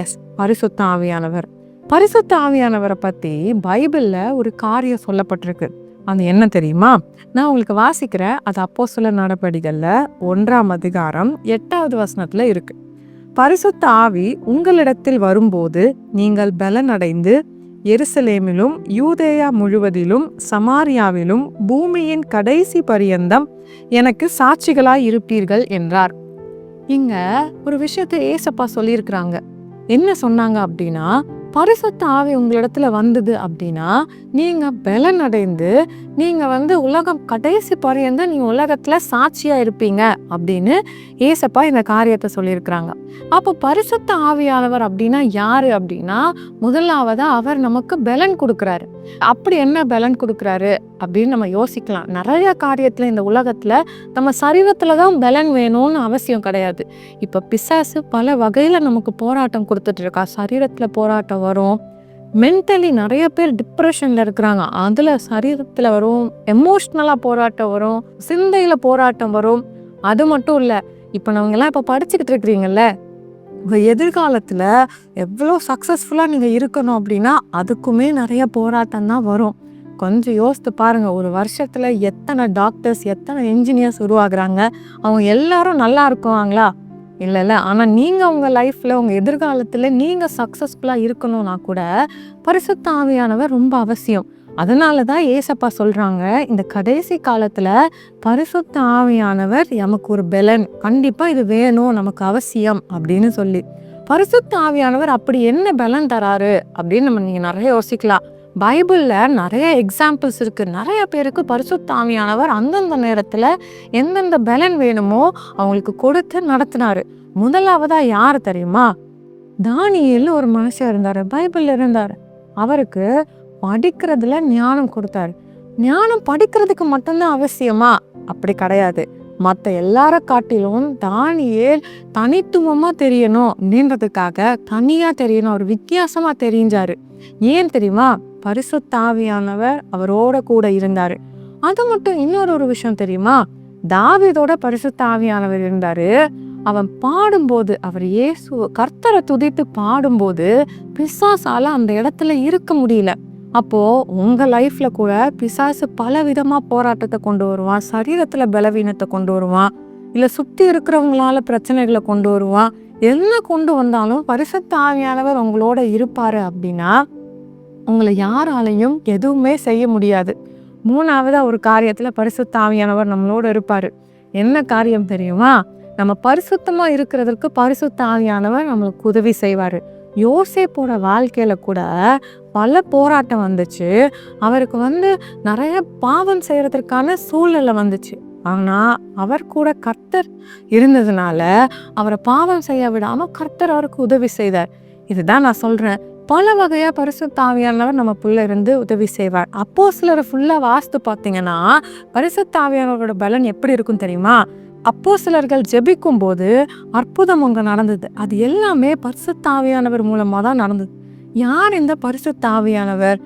எஸ், பரிசுத்த ஆவியானவர். பரிசுத்த ஆவியானவரை பற்றி பைபிளில் ஒரு காரியம் சொல்லப்பட்டிருக்கு. அது என்ன தெரியுமா? நான் உங்களுக்கு வாசிக்கிறேன். அது அப்போஸ்தலர் நடபடிகளில் 1ஆம் அதிகாரம் 8வது வசனத்தில் இருக்கு. பரிசுத்த ஆவி உங்களிடத்தில் வரும்போது நீங்கள் பலனடைந்து எருசலேமிலும் யூதேயா முழுவதிலும் சமாரியாவிலும் பூமியின் கடைசி பரியந்தம் எனக்கு சாட்சிகளாய் இருப்பீர்கள் என்றார். இங்க ஒரு விஷயத்தை ஏசப்பா சொல்லியிருக்கிறாங்க. என்ன சொன்னாங்க அப்படின்னா, பரிசுத்த ஆவி உங்களிடத்துல வந்தது அப்படின்னா நீங்க பலன் அடைந்து நீங்க உலகம் கடைசி பரியந்தம் நீங்க உலகத்துல சாட்சியா இருப்பீங்க அப்படின்னு ஏசப்பா இந்த காரியத்தை சொல்லியிருக்கிறாங்க. அப்போ பரிசுத்த ஆவியானவர் அப்படின்னா யாரு அப்படின்னா, முதலாவதா அவர் நமக்கு பலன் கொடுக்குறாரு. அப்படி என்ன பலன் கொடுக்குறாரு அப்படின்னு நம்ம யோசிக்கலாம். நிறைய காரியத்துல இந்த உலகத்துல நம்ம சரீரத்துலதான் பலன் வேணும்னு அவசியம் கிடையாது. இப்ப பிசாசு பல வகையில நமக்கு போராட்டம் கொடுத்துட்டு இருக்கா. சரீரத்துல போராட்டம் வரும், மென்டலி நிறைய பேர் டிப்ரெஷன்ல இருக்கிறாங்க, அதுல சரீரத்துல வரும், எமோஷ்னலா போராட்டம் வரும், சிந்தையில போராட்டம் வரும். அது மட்டும் இல்ல, இப்ப நம்மங்கெல்லாம் இப்ப படிச்சுக்கிட்டு இருக்கிறீங்கல்ல, எதிர்காலத்துல எவ்வளோ சக்சஸ்ஃபுல்லா நீங்க இருக்கணும் அப்படின்னா அதுக்குமே நிறைய போராட்டம் தான் வரும். கொஞ்சம் யோசித்து பாருங்க, ஒரு வருஷத்துல எத்தனை டாக்டர்ஸ் எத்தனை இன்ஜினியர்ஸ் உருவாகுறாங்க. அவங்க எல்லாரும் நல்லா இருக்குவாங்களா? இல்லை. ஆனால் நீங்கள் உங்கள் லைஃப்பில் உங்கள் எதிர்காலத்தில் நீங்கள் சக்ஸஸ்ஃபுல்லாக இருக்கணும்னா கூட பரிசுத்த ஆவியானவர் ரொம்ப அவசியம். அதனால தான் ஏசப்பா சொல்கிறாங்க, இந்த கடைசி காலத்தில் பரிசுத்த ஆவியானவர் நமக்கு ஒரு பலன், கண்டிப்பாக இது வேணும், நமக்கு அவசியம் அப்படின்னு சொல்லி. பரிசுத்த ஆவியானவர் அப்படி என்ன பலன் தராரு அப்படின்னு நீங்கள் நிறைய யோசிக்கலாம். பைபிளில் நிறைய எக்ஸாம்பிள்ஸ் இருக்குது. நிறைய பேருக்கு பரிசுத்த ஆவியானவர் அந்தந்த நேரத்தில் எந்தெந்த பலன் வேணுமோ அவங்களுக்கு கொடுத்து நடத்தினாரு. முதலாவதா யார் தெரியுமா? தானியேல் ஒரு மனுஷன் இருந்தார், பைபிளில் இருந்தார். அவருக்கு படிக்கிறதுல ஞானம் கொடுத்தாரு. ஞானம் படிக்கிறதுக்கு மட்டும்தான் அவசியமா? அப்படி கிடையாது. மற்ற எல்லார காட்டிலும் தானியேல் தனித்துவமாக தெரியணும் அப்படின்றதுக்காக தனியாக தெரியணும், அவர் வித்தியாசமாக தெரிஞ்சாரு. ஏன் தெரியுமா? பரிசுத்த ஆவியானவர் அவரோட கூட இருந்தாரு. அது மட்டும் இன்னொரு விஷயம் தெரியுமா? தாவீதோட பரிசுத்த ஆவியானவர் இருந்தாரு. அவன் பாடும்போது, அவர் இயேசு கர்த்தரை துதித்து பாடும்போது பிசாசால அந்த இடத்துல இருக்க முடியல. அப்போ உங்க லைஃப்ல கூட பிசாசு பல விதமா போராட்டத்தை கொண்டு வருவான், சரீரத்துல பலவீனத்தை கொண்டு வருவான், இல்ல சுத்தி இருக்கிறவங்களால பிரச்சனைகளை கொண்டு வருவான். என்ன கொண்டு வந்தாலும் பரிசுத்த ஆவியானவர் உங்களோட இருப்பாரு அப்படின்னா உங்களை யாராலையும் எதுவுமே செய்ய முடியாது. மூணாவதா ஒரு காரியத்துல பரிசுத்த ஆவியானவர் நம்மளோட இருப்பாரு. என்ன காரியம் தெரியுமா? நம்ம பரிசுத்தமா இருக்கிறதுக்கு பரிசுத்த ஆவியானவர் நம்மளுக்கு உதவி செய்வாரு. யோசேப்போட வாழ்க்கையில கூட பல போராட்டம் வந்துச்சு. அவருக்கு நிறைய பாவம் செய்யறதுக்கான சூழ்நிலை வந்துச்சு. ஆனால் அவர் கூட கர்த்தர் இருந்ததுனால அவரை பாவம் செய்ய விடாமல் கர்த்தர் அவருக்கு உதவி செய்தார். இதுதான் நான் சொல்கிறேன், பல வகையாக பரிசுத்த ஆவியானவர் நம்ம புள்ள இருந்து உதவி செய்வார். அப்போஸ்தலரை ஃபுல்லாக வாஸ்து பார்த்தீங்கன்னா பரிசுத்த ஆவியானவரோட பலன் எப்படி இருக்கும் தெரியுமா? அப்போஸ்தலர்கள் ஜெபிக்கும் போது அற்புதம் அங்கே நடந்தது. அது எல்லாமே பரிசுத்த ஆவியானவர் மூலமாக தான் நடந்தது. யார் இந்த பரிசுத்த ஆவியானவர்?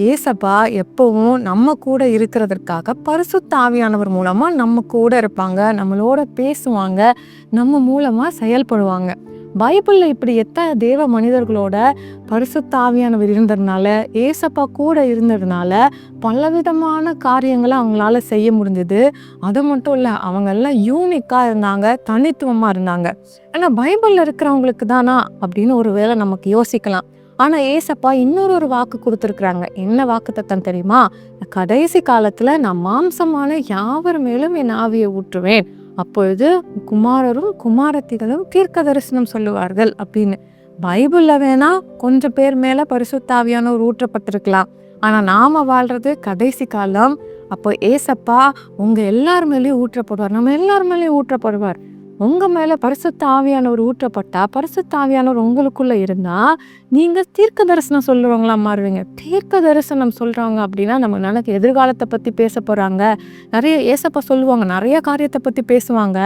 ஏசப்பா எப்பவும் நம்ம கூட இருக்கிறதற்காக பரிசுத்த ஆவியானவர் மூலமா நம்ம கூட இருப்பாங்க, நம்மளோட பேசுவாங்க, நம்ம மூலமா செயல்படுவாங்க. பைபிள்ல இப்படி எத்தனை தேவ மனிதர்களோட பரிசுத்த ஆவியானவர் இருந்ததுனால, ஏசப்பா கூட இருந்ததுனால பலவிதமான காரியங்களை அவங்களால செய்ய முடிஞ்சது. அது மட்டும் இல்லை, அவங்க எல்லாம் யூனிக்கா இருந்தாங்க, தனித்துவமா இருந்தாங்க. ஆனா பைபிள்ல இருக்கிறவங்களுக்கு தானா அப்படின்னு ஒரு வேளை நமக்கு யோசிக்கலாம். ஆனா ஏசப்பா இன்னொரு வாக்கு கொடுத்துருக்குறாங்க. என்ன வாக்குத்தத்தம் தெரியுமா? கடைசி காலத்துல நான் மாம்சமான யாவர் மேலும் என் ஆவியை ஊற்றுவேன், அப்பொழுது குமாரரும் குமாரத்திகளும் தீர்க்க தரிசனம் சொல்லுவார்கள் அப்படின்னு. பைபிள்ல வேணா கொஞ்சம் பேர் மேல பரிசுத்த ஆவியானவர் ஊற்றப்பட்டிருக்கலாம். ஆனா நாம வாழ்றது கடைசி காலம். அப்போ ஏசப்பா உங்க எல்லார் மேலேயும் ஊற்றப்படுவார், நம்ம எல்லார் மேலேயும் ஊற்றப்படுவார். உங்க மேல பரிசுத்த ஆவியானவர் ஊற்றப்பட்டா, பரிசுத்த ஆவியானவர் உங்களுக்குள்ள இருந்தா நீங்க தீர்க்க தரிசனம் சொல்றவங்களா மாறுவீங்க. தீர்க்க தரிசனம் சொல்றவங்க அப்படின்னா நம்ம நினைக்க எதிர்காலத்தை பத்தி பேச போறாங்க, நிறைய ஏசப்பா சொல்லுவாங்க, நிறைய காரியத்தை பத்தி பேசுவாங்க.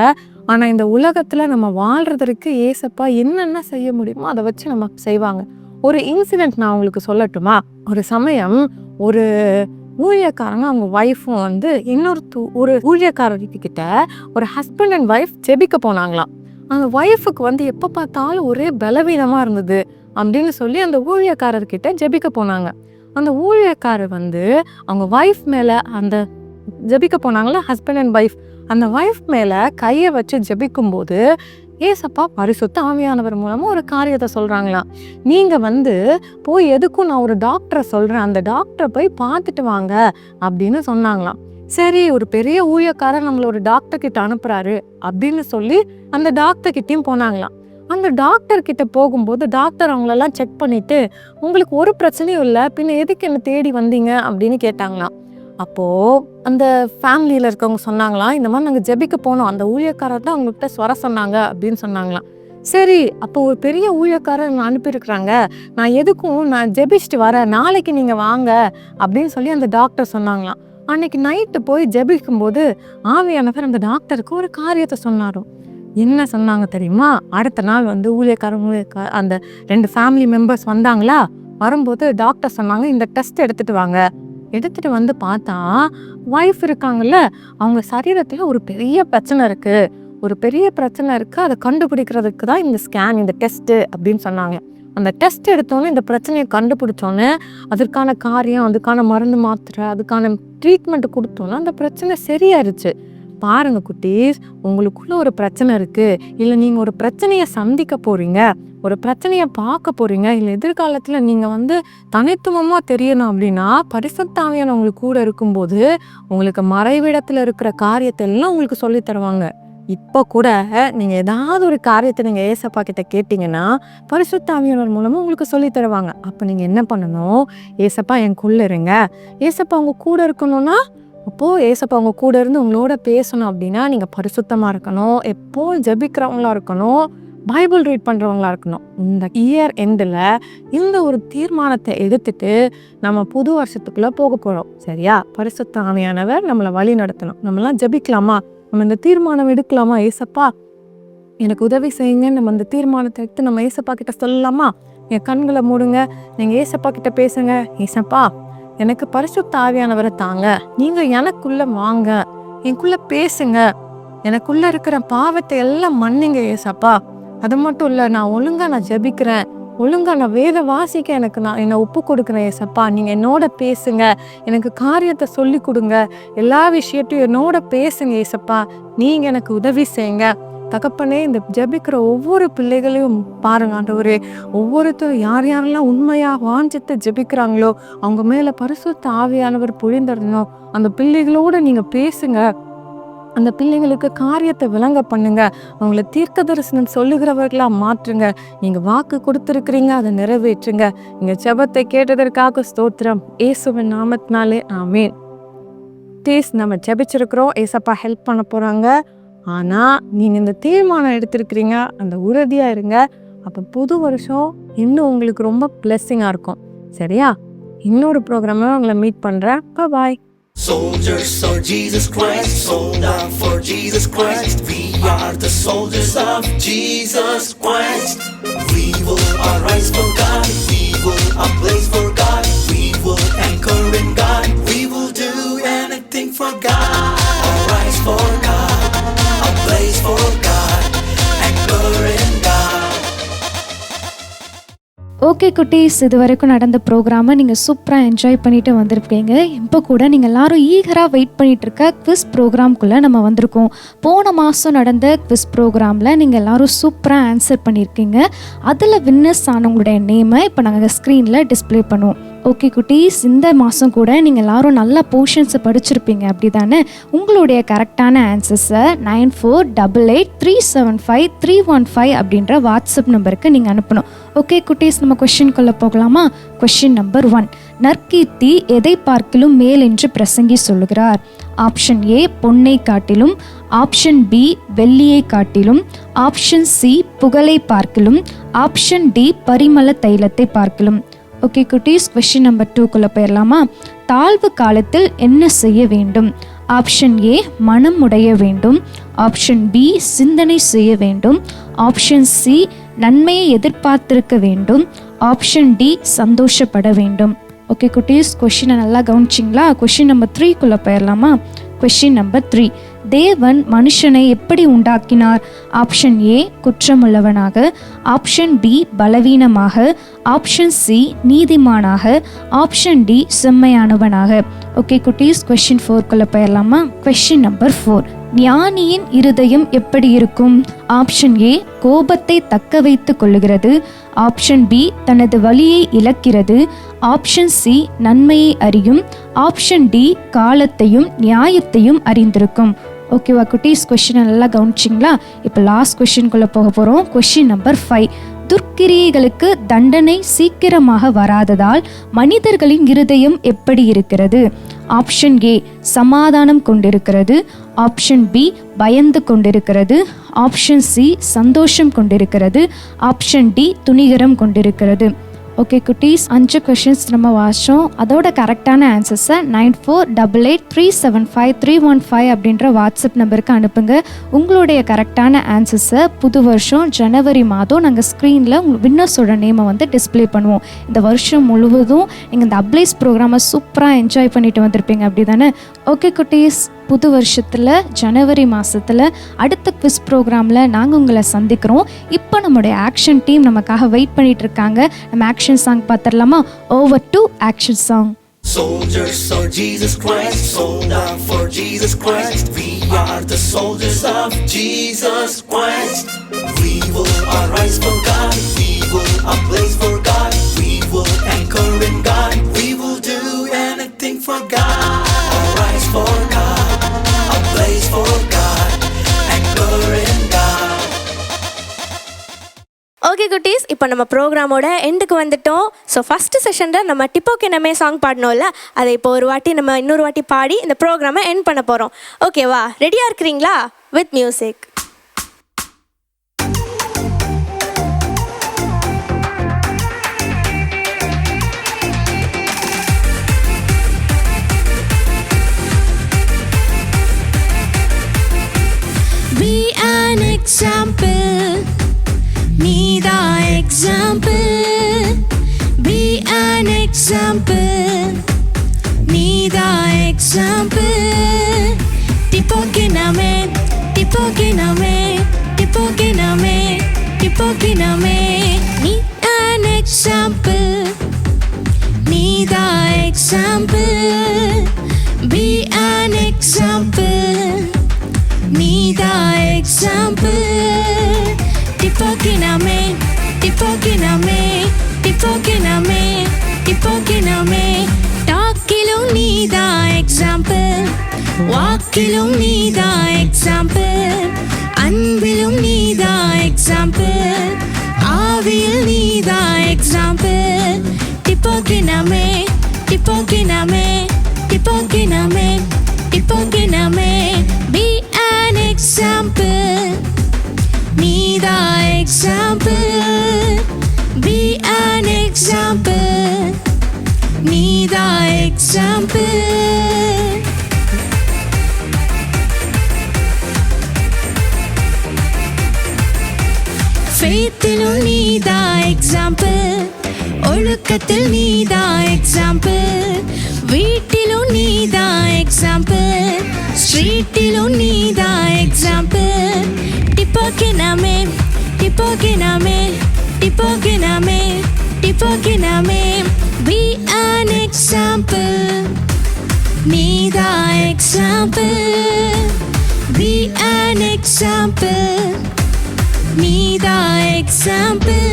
ஆனா இந்த உலகத்துல நம்ம வாழ்றதற்கு ஏசப்பா என்னென்ன செய்ய முடியுமோ அதை வச்சு நம்ம செய்வாங்க. ஒரு இன்சிடென்ட் நான் உங்களுக்கு சொல்லட்டுமா? ஒரு சமயம் ஒரு ஊழியக்காரங்க அவங்க ஒய்ஃபும் ஒரு ஊழியக்காரர்கிட்ட ஒரு ஹஸ்பண்ட் அண்ட் ஒய்ஃப் ஜெபிக்க போனாங்களாம். அந்த ஒய்ஃபுக்கு எப்போ பார்த்தாலும் ஒரே பலவீனமாக இருந்தது அப்படின்னு சொல்லி அந்த ஊழியக்காரர்கிட்ட ஜெபிக்க போனாங்க. அந்த ஊழியக்காரர் அவங்க ஒய்ஃப் மேலே அந்த ஜெபிக்க போனாங்களா ஹஸ்பண்ட் அண்ட் ஒய்ஃப், அந்த ஒய்ஃப் மேலே கையை வச்சு ஜெபிக்கும்போது ஏசப்பா பரிசுத்த ஆவியானவர் மூலமா ஒரு காரியத்தை சொல்றாங்களாம். நீங்க போய் எதுக்கும் நான் ஒரு டாக்டரை சொல்றேன், அந்த டாக்டரை போய் பார்த்துட்டு வாங்க அப்படின்னு சொன்னாங்களாம். சரி, ஒரு பெரிய ஊழியக்காரர் நம்மள ஒரு டாக்டர் கிட்ட அனுப்புறாரு அப்படின்னு சொல்லி அந்த டாக்டர் கிட்டையும் போனாங்களாம். அந்த டாக்டர் கிட்ட போகும்போது டாக்டர் அவங்களெல்லாம் செக் பண்ணிட்டு, உங்களுக்கு ஒரு பிரச்சனையும் இல்லை, பின்ன எதுக்கு என்ன தேடி வந்தீங்க அப்படின்னு கேட்டாங்களாம். அப்போது அந்த ஃபேமிலியில் இருக்கவங்க சொன்னாங்களாம், இந்த மாதிரி நாங்கள் ஜெபிக்க போனோம், அந்த ஊழியக்காரர் தான் அவங்ககிட்ட வர சொன்னாங்க அப்படின்னு சொன்னாங்களாம். சரி, அப்போ ஒரு பெரிய ஊழியக்காரர் நான் அனுப்பியிருக்கிறாங்க, நான் ஜெபிச்சுட்டு வரேன், நாளைக்கு நீங்கள் வாங்க அப்படின்னு சொல்லி அந்த டாக்டர் சொன்னாங்களாம். அன்னைக்கு நைட்டு போய் ஜெபிக்கும்போது ஆவியானவர் அந்த டாக்டருக்கு ஒரு காரியத்தை சொன்னாரும். என்ன சொன்னாங்க தெரியுமா? அடுத்த நாள் ஊழியக்காரங்க அந்த 2 ஃபேமிலி மெம்பர்ஸ் வந்தாங்களா, வரும்போது டாக்டர் சொன்னாங்க, இந்த டெஸ்ட் எடுத்துட்டு வாங்க. எடுத்துட்டு பார்த்தா ஒய்ஃப் இருக்காங்கல்ல, அவங்க சரீரத்துல ஒரு பெரிய பிரச்சனை இருக்கு, அதை கண்டுபிடிக்கிறதுக்கு தான் இந்த ஸ்கேன், இந்த டெஸ்ட் அப்படின்னு சொன்னாங்க. அந்த டெஸ்ட் எடுத்தோன்னே இந்த பிரச்சனையை கண்டுபிடிச்சோன்னே அதற்கான காரியம், அதுக்கான மருந்து மாத்திரை, அதுக்கான ட்ரீட்மெண்ட் கொடுத்தோன்னா அந்த பிரச்சனை சரியாயிருச்சு. பாருங்க குட்டீஸ், உங்களுக்குள்ள ஒரு பிரச்சனை இருக்கு, இல்லை நீங்க ஒரு பிரச்சனையை சந்திக்க போறீங்க, ஒரு பிரச்சனையை பார்க்க போறீங்க, இல்லை எதிர்காலத்துல நீங்க தனித்துவமா தெரியணும் அப்படின்னா பரிசுத்த ஆவியானவர் உங்களுக்கு கூட இருக்கும்போது உங்களுக்கு மறைவிடத்துல இருக்கிற காரியத்தை எல்லாம் உங்களுக்கு சொல்லி தருவாங்க. இப்போ கூட நீங்க ஏதாவது ஒரு காரியத்தை நீங்க ஏசப்பா கிட்ட கேட்டீங்கன்னா பரிசுத்த ஆவியானவர் மூலமா உங்களுக்கு சொல்லி தருவாங்க. அப்ப நீங்க என்ன பண்ணணும்? ஏசப்பா எனக்குள்ள இருங்க, ஏசப்பா உங்க கூட இருக்கணும்னா அப்போது ஏசப்பா அவங்க கூட இருந்து உங்களோட பேசணும் அப்படின்னா நீங்கள் பரிசுத்தமாக இருக்கணும், எப்போ ஜெபிக்கிறவங்களா இருக்கணும், பைபிள் ரீட் பண்ணுறவங்களா இருக்கணும். இந்த இயர் எண்டில் இந்த ஒரு தீர்மானத்தை எடுத்துட்டு நம்ம புது வருஷத்துக்குள்ளே போக போகிறோம். சரியா? பரிசுத்த ஆவியானவர் நம்மளை வழி நடத்தணும். நம்மளாம் ஜெபிக்கலாமா? நம்ம இந்த தீர்மானம் எடுக்கலாமா? ஏசப்பா எனக்கு உதவி செய்யுங்க, நம்ம இந்த தீர்மானத்தை எடுத்து நம்ம ஏசப்பா கிட்ட சொல்லலாமா? என் கண்களை மூடுங்க, நீங்கள் ஏசப்பா கிட்ட பேசுங்க. ஏசப்பா எனக்கு பரிசுத்த ஆவியானவரை தாங்க, நீங்க எனக்குள்ள வாங்க, எனக்குள்ள பேசுங்க, எனக்குள்ள இருக்கிற பாவத்தை எல்லாம் மன்னிங்க ஏசப்பா. அது மட்டும் இல்லை, நான் ஜெபிக்கிறேன், ஒழுங்கா நான் வேத வாசிக்க என்னை ஒப்பு கொடுக்குறேன் ஏசப்பா. நீங்க என்னோட பேசுங்க, எனக்கு காரியத்தை சொல்லி கொடுங்க, எல்லா விஷயத்தையும் என்னோட பேசுங்க ஏசப்பா. நீங்க எனக்கு உதவி செய்யுங்க தகப்பனே. இந்த ஜெபிக்கிற ஒவ்வொரு பிள்ளைகளையும் பாருங்க ஆண்டவரே, ஒவ்வொருத்தரும் யாரெல்லாம் உண்மையா வாஞ்சித்து ஜெபிக்கிறாங்களோ அவங்க மேல பரிசுத்த ஆவியானவர் பொழிந்தரணும். அந்த பிள்ளைகளோட நீங்க பேசுங்க, அந்த பிள்ளைங்களுக்கு காரியத்தை விளங்க பண்ணுங்க, அவங்கள தீர்க்க தரிசனம் சொல்லுகிறவர்களா மாற்றுங்க. நீங்க வாக்கு கொடுத்துருக்கிறீங்க, அதை நிறைவேற்றுங்க. நீங்க ஜெபத்தை கேட்டதற்காக ஸ்தோத்திரம், இயேசுவின் நாமத்தினாலே ஆமென். குட்டீஸ் நம்ம ஜெபிச்சிருக்கிறோம், ஏசப்பா ஹெல்ப் பண்ண போகிறாங்க. ஆனால் நீங்கள் இந்த தீர்மானம் எடுத்திருக்கிறீங்க, அந்த உறுதியாக இருங்க. அப்போ புது வருஷம் இன்னும் உங்களுக்கு ரொம்ப பிளெஸ்ஸிங்காக இருக்கும். சரியா? இன்னொரு ப்ரோக்ராமில் உங்களை மீட் பண்ணுறேன். பாய். Soldiers of Jesus Christ, sold out for Jesus Christ. We are the soldiers of Jesus Christ. We will arise for God. We will ablaze for God. We will anchor in God. We will do anything for God. Arise for God. Ablaze for God. Anchor in God. Okay குட்டீஸ், இது வரைக்கும் நடந்த ப்ரோக்ராமை நீங்கள் சூப்பராக enjoy பண்ணிட்டு வந்திருப்பீங்க. இப்போ கூட நீங்கள் எல்லாரும் ஈகராக வெயிட் பண்ணிட்டு இருக்க குவிஸ் ப்ரோக்ராம்குள்ளே நம்ம வந்திருக்கோம். போன மாதம் நடந்த குவிஸ் ப்ரோக்ராமில் நீங்கள் எல்லோரும் சூப்பராக ஆன்சர் பண்ணியிருக்கீங்க. அதில் வின்னர்ஸ் ஆனவங்களுடைய நேமை இப்போ நாங்கள் ஸ்க்ரீனில் டிஸ்பிளே பண்ணுவோம். ஓகே குட்டீஸ், இந்த மாதம் கூட நீங்கள் எல்லோரும் நல்ல போர்ஷன்ஸை படிச்சிருப்பீங்க, அப்படி தானே? உங்களுடைய கரெக்டான ஆன்சர்ஸை 9488375315 அப்படின்ற வாட்ஸ்அப் நம்பருக்கு நீங்கள் அனுப்பணும். ஓகே குட்டீஸ், நம்ம கொஷின்குள்ளே போகலாமா? Question number 1. நற்கீர்த்தி எதை பார்க்கிலும் மேல் என்று பிரசங்கி சொல்லுகிறார்? ஆப்ஷன் ஏ பொன்னை காட்டிலும், ஆப்ஷன் பி வெள்ளியை காட்டிலும், ஆப்ஷன் சி புகழை பார்க்கிலும், ஆப்ஷன் டி பரிமள தைலத்தை பார்க்கிலும். ஓகே குட்டீஸ், கொஷின் நம்பர் 2குள்ளே போயிடலாமா? தாழ்வு காலத்தில் என்ன செய்ய வேண்டும்? ஆப்ஷன் ஏ மனம் உடைய வேண்டும், ஆப்ஷன் பி சிந்தனை செய்ய வேண்டும், ஆப்ஷன் சி நன்மையை எதிர்பார்த்திருக்க வேண்டும், ஆப்ஷன் டி சந்தோஷப்பட வேண்டும். ஓகே குட்டீஸ், கொஷினை நல்லா கவனிச்சிங்களா? கொஷின் நம்பர் 3குள்ளே போயிடலாமா? Question number 3. தேவன் மனுஷனை எப்படி உண்டாக்கினார்? ஆப்ஷன் ஏ குற்றமுள்ளவனாக, ஆப்ஷன் பி பலவீனமாக, ஆப்ஷன் சி நீதிமானாக, ஆப்ஷன் டி செம்மையானவனாக. ஓகே குட்டீஸ், கொஷின் 4குள்ளே போயிடலாமா? Question number 4. ஞானியின் இருதயம் எப்படி இருக்கும்? ஆப்ஷன் ஏ கோபத்தை தக்க வைத்து கொள்ளுகிறது, ஆப்ஷன் பி தனது வலியை இழக்கிறது, ஆப்ஷன் சி நன்மையை அறியும், ஆப்ஷன் டி காலத்தையும் நியாயத்தையும் அறிந்திருக்கும். ஓகேவா குட்டீஸ், கொஷினை நல்லா கவனிச்சிங்களா? இப்போ லாஸ்ட் கொஷின்குள்ளே போக போகிறோம். Question number 5. துர்க்கிரியைகளுக்கு தண்டனை சீக்கிரமாக வராததால் மனிதர்களின் இருதயம் எப்படி இருக்கிறது? ஆப்ஷன் ஏ சமாதானம் கொண்டிருக்கிறது, ஆப்ஷன் பி பயந்து கொண்டிருக்கிறது, ஆப்ஷன் சி சந்தோஷம் கொண்டிருக்கிறது, ஆப்ஷன் டி துணிகரம் கொண்டிருக்கிறது. ஓகே குட்டீஸ், 5 கொஷின்ஸ் நம்ம வாசித்தோம். அதோட கரெக்டான ஆன்சர்ஸை 9488375315 அப்படின்ற வாட்ஸ்அப் நம்பருக்கு அனுப்புங்க. உங்களுடைய கரெக்டான ஆன்சர்ஸை புது வருஷம் ஜனவரி மாதம் நாங்கள் ஸ்க்ரீனில் வின்னர்ஸோட நேமை வந்து டிஸ்பிளே பண்ணுவோம். இந்த வருஷம் முழுவதும் நீங்கள் இந்த அப்ளைஸ் ப்ரோக்ராமை சூப்பராக என்ஜாய் பண்ணிட்டு வந்திருப்பீங்க, அப்படி தானே? ஓகே குட்டீஸ், புது வருஷத்தில் ஜனவரி மாதத்தில் அடுத்த குவிஸ் ப்ரோக்ராமில் நாங்கள் உங்களை சந்திக்கிறோம். இப்போ நம்மளுடைய ஆக்ஷன் டீம் நமக்காக வெயிட் பண்ணிட்டு இருக்காங்க. நம்ம ஆக்ஷன் சாங் பார்த்துடலாமா? Over to action song. Soldiers of Jesus Christ, sold out for Jesus Christ. We are the soldiers of Jesus Christ. We will arise for God. We will ablaze for God. We will anchor in God. We will do anything for God. Arise for God. Ablaze for God. Anchor in God. Okay குட்டீஸ், இப்போ நம்ம ப்ரோக்ராமோட எண்டுக்கு வந்துட்டோம். So first செஷனில் நம்ம டிப்போக்கே நம்ம song பாடணும்ல, அதை இப்போ ஒரு வாட்டி நம்ம இன்னொரு வாட்டி பாடி இந்த ப்ரோக்ராமை எண்ட் பண்ண போகிறோம். ஓகேவா? ரெடியாக இருக்கிறீங்களா? With music. Be an example. Need an example. Be an example. Need an example. Tipoke name, tipoke name, tipoke name, tipoke name. Need an example. Need an example. Be an example. Need an example. Tipoke name, tipoke name, tipoke name, tipoke name. Talkilum need an example. Walkilum need an example. Anbilum need an example. Avil need an example. Tipoke name, tipoke name, tipoke name, example. Be an example. நீதா example. ஃபெய்த்திலும் நீதா example, ஒழுக்கத்தில் நீதா example, வீட்டிலும் நீதா example, ஸ்ட்ரீட்டிலும் நீதா example. டிப்போகினாமே டிப்போகினாமே டிப்போகினாமே டிப்போகினாமே. Be an example. நீதா example. Be an example. நீதா example.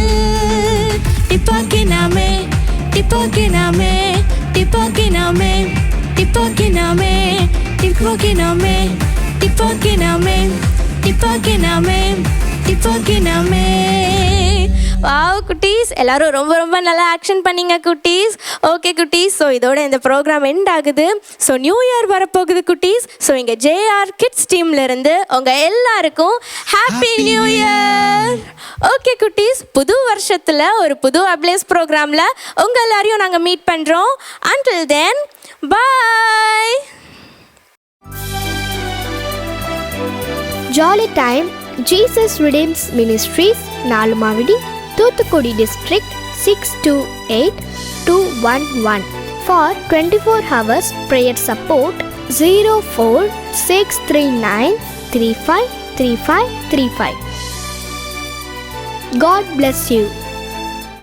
டிப்போகினாமே டிப்போகினாமே டிப்போகினாமே டிப்போகினாமே டிப்போகினாமே டிப்போகினாமே டிப்போகினாமே டிப்போகினாமே. Wow குட்டீஸ், எல்லாரும் ரொம்ப ரொம்ப நல்லா ஆக்ஷன் பண்ணீங்க குட்டீஸ். ஓகே குட்டீஸ், ஸோ இதோட இந்த ப்ரோக்ராம் எண்ட் ஆகுது. ஸோ நியூ இயர் வரப்போகுது குட்டீஸ். ஸோ இங்கே JR கிட்ஸ் டீம்லேருந்து உங்கள் எல்லாருக்கும் ஹாப்பி நியூ இயர். ஓகே குட்டீஸ், புது வருஷத்தில் ஒரு புது அப்ளேஸ் ப்ரோக்ராமில் உங்கள் எல்லாரையும் நாங்கள் மீட் பண்ணுறோம். Until then, bye. Jolly time, Jesus Redeems Ministries, Nalumavidi, Thuthukudi District, 628211. For 24 hours prayer support, 04639353535. God bless you.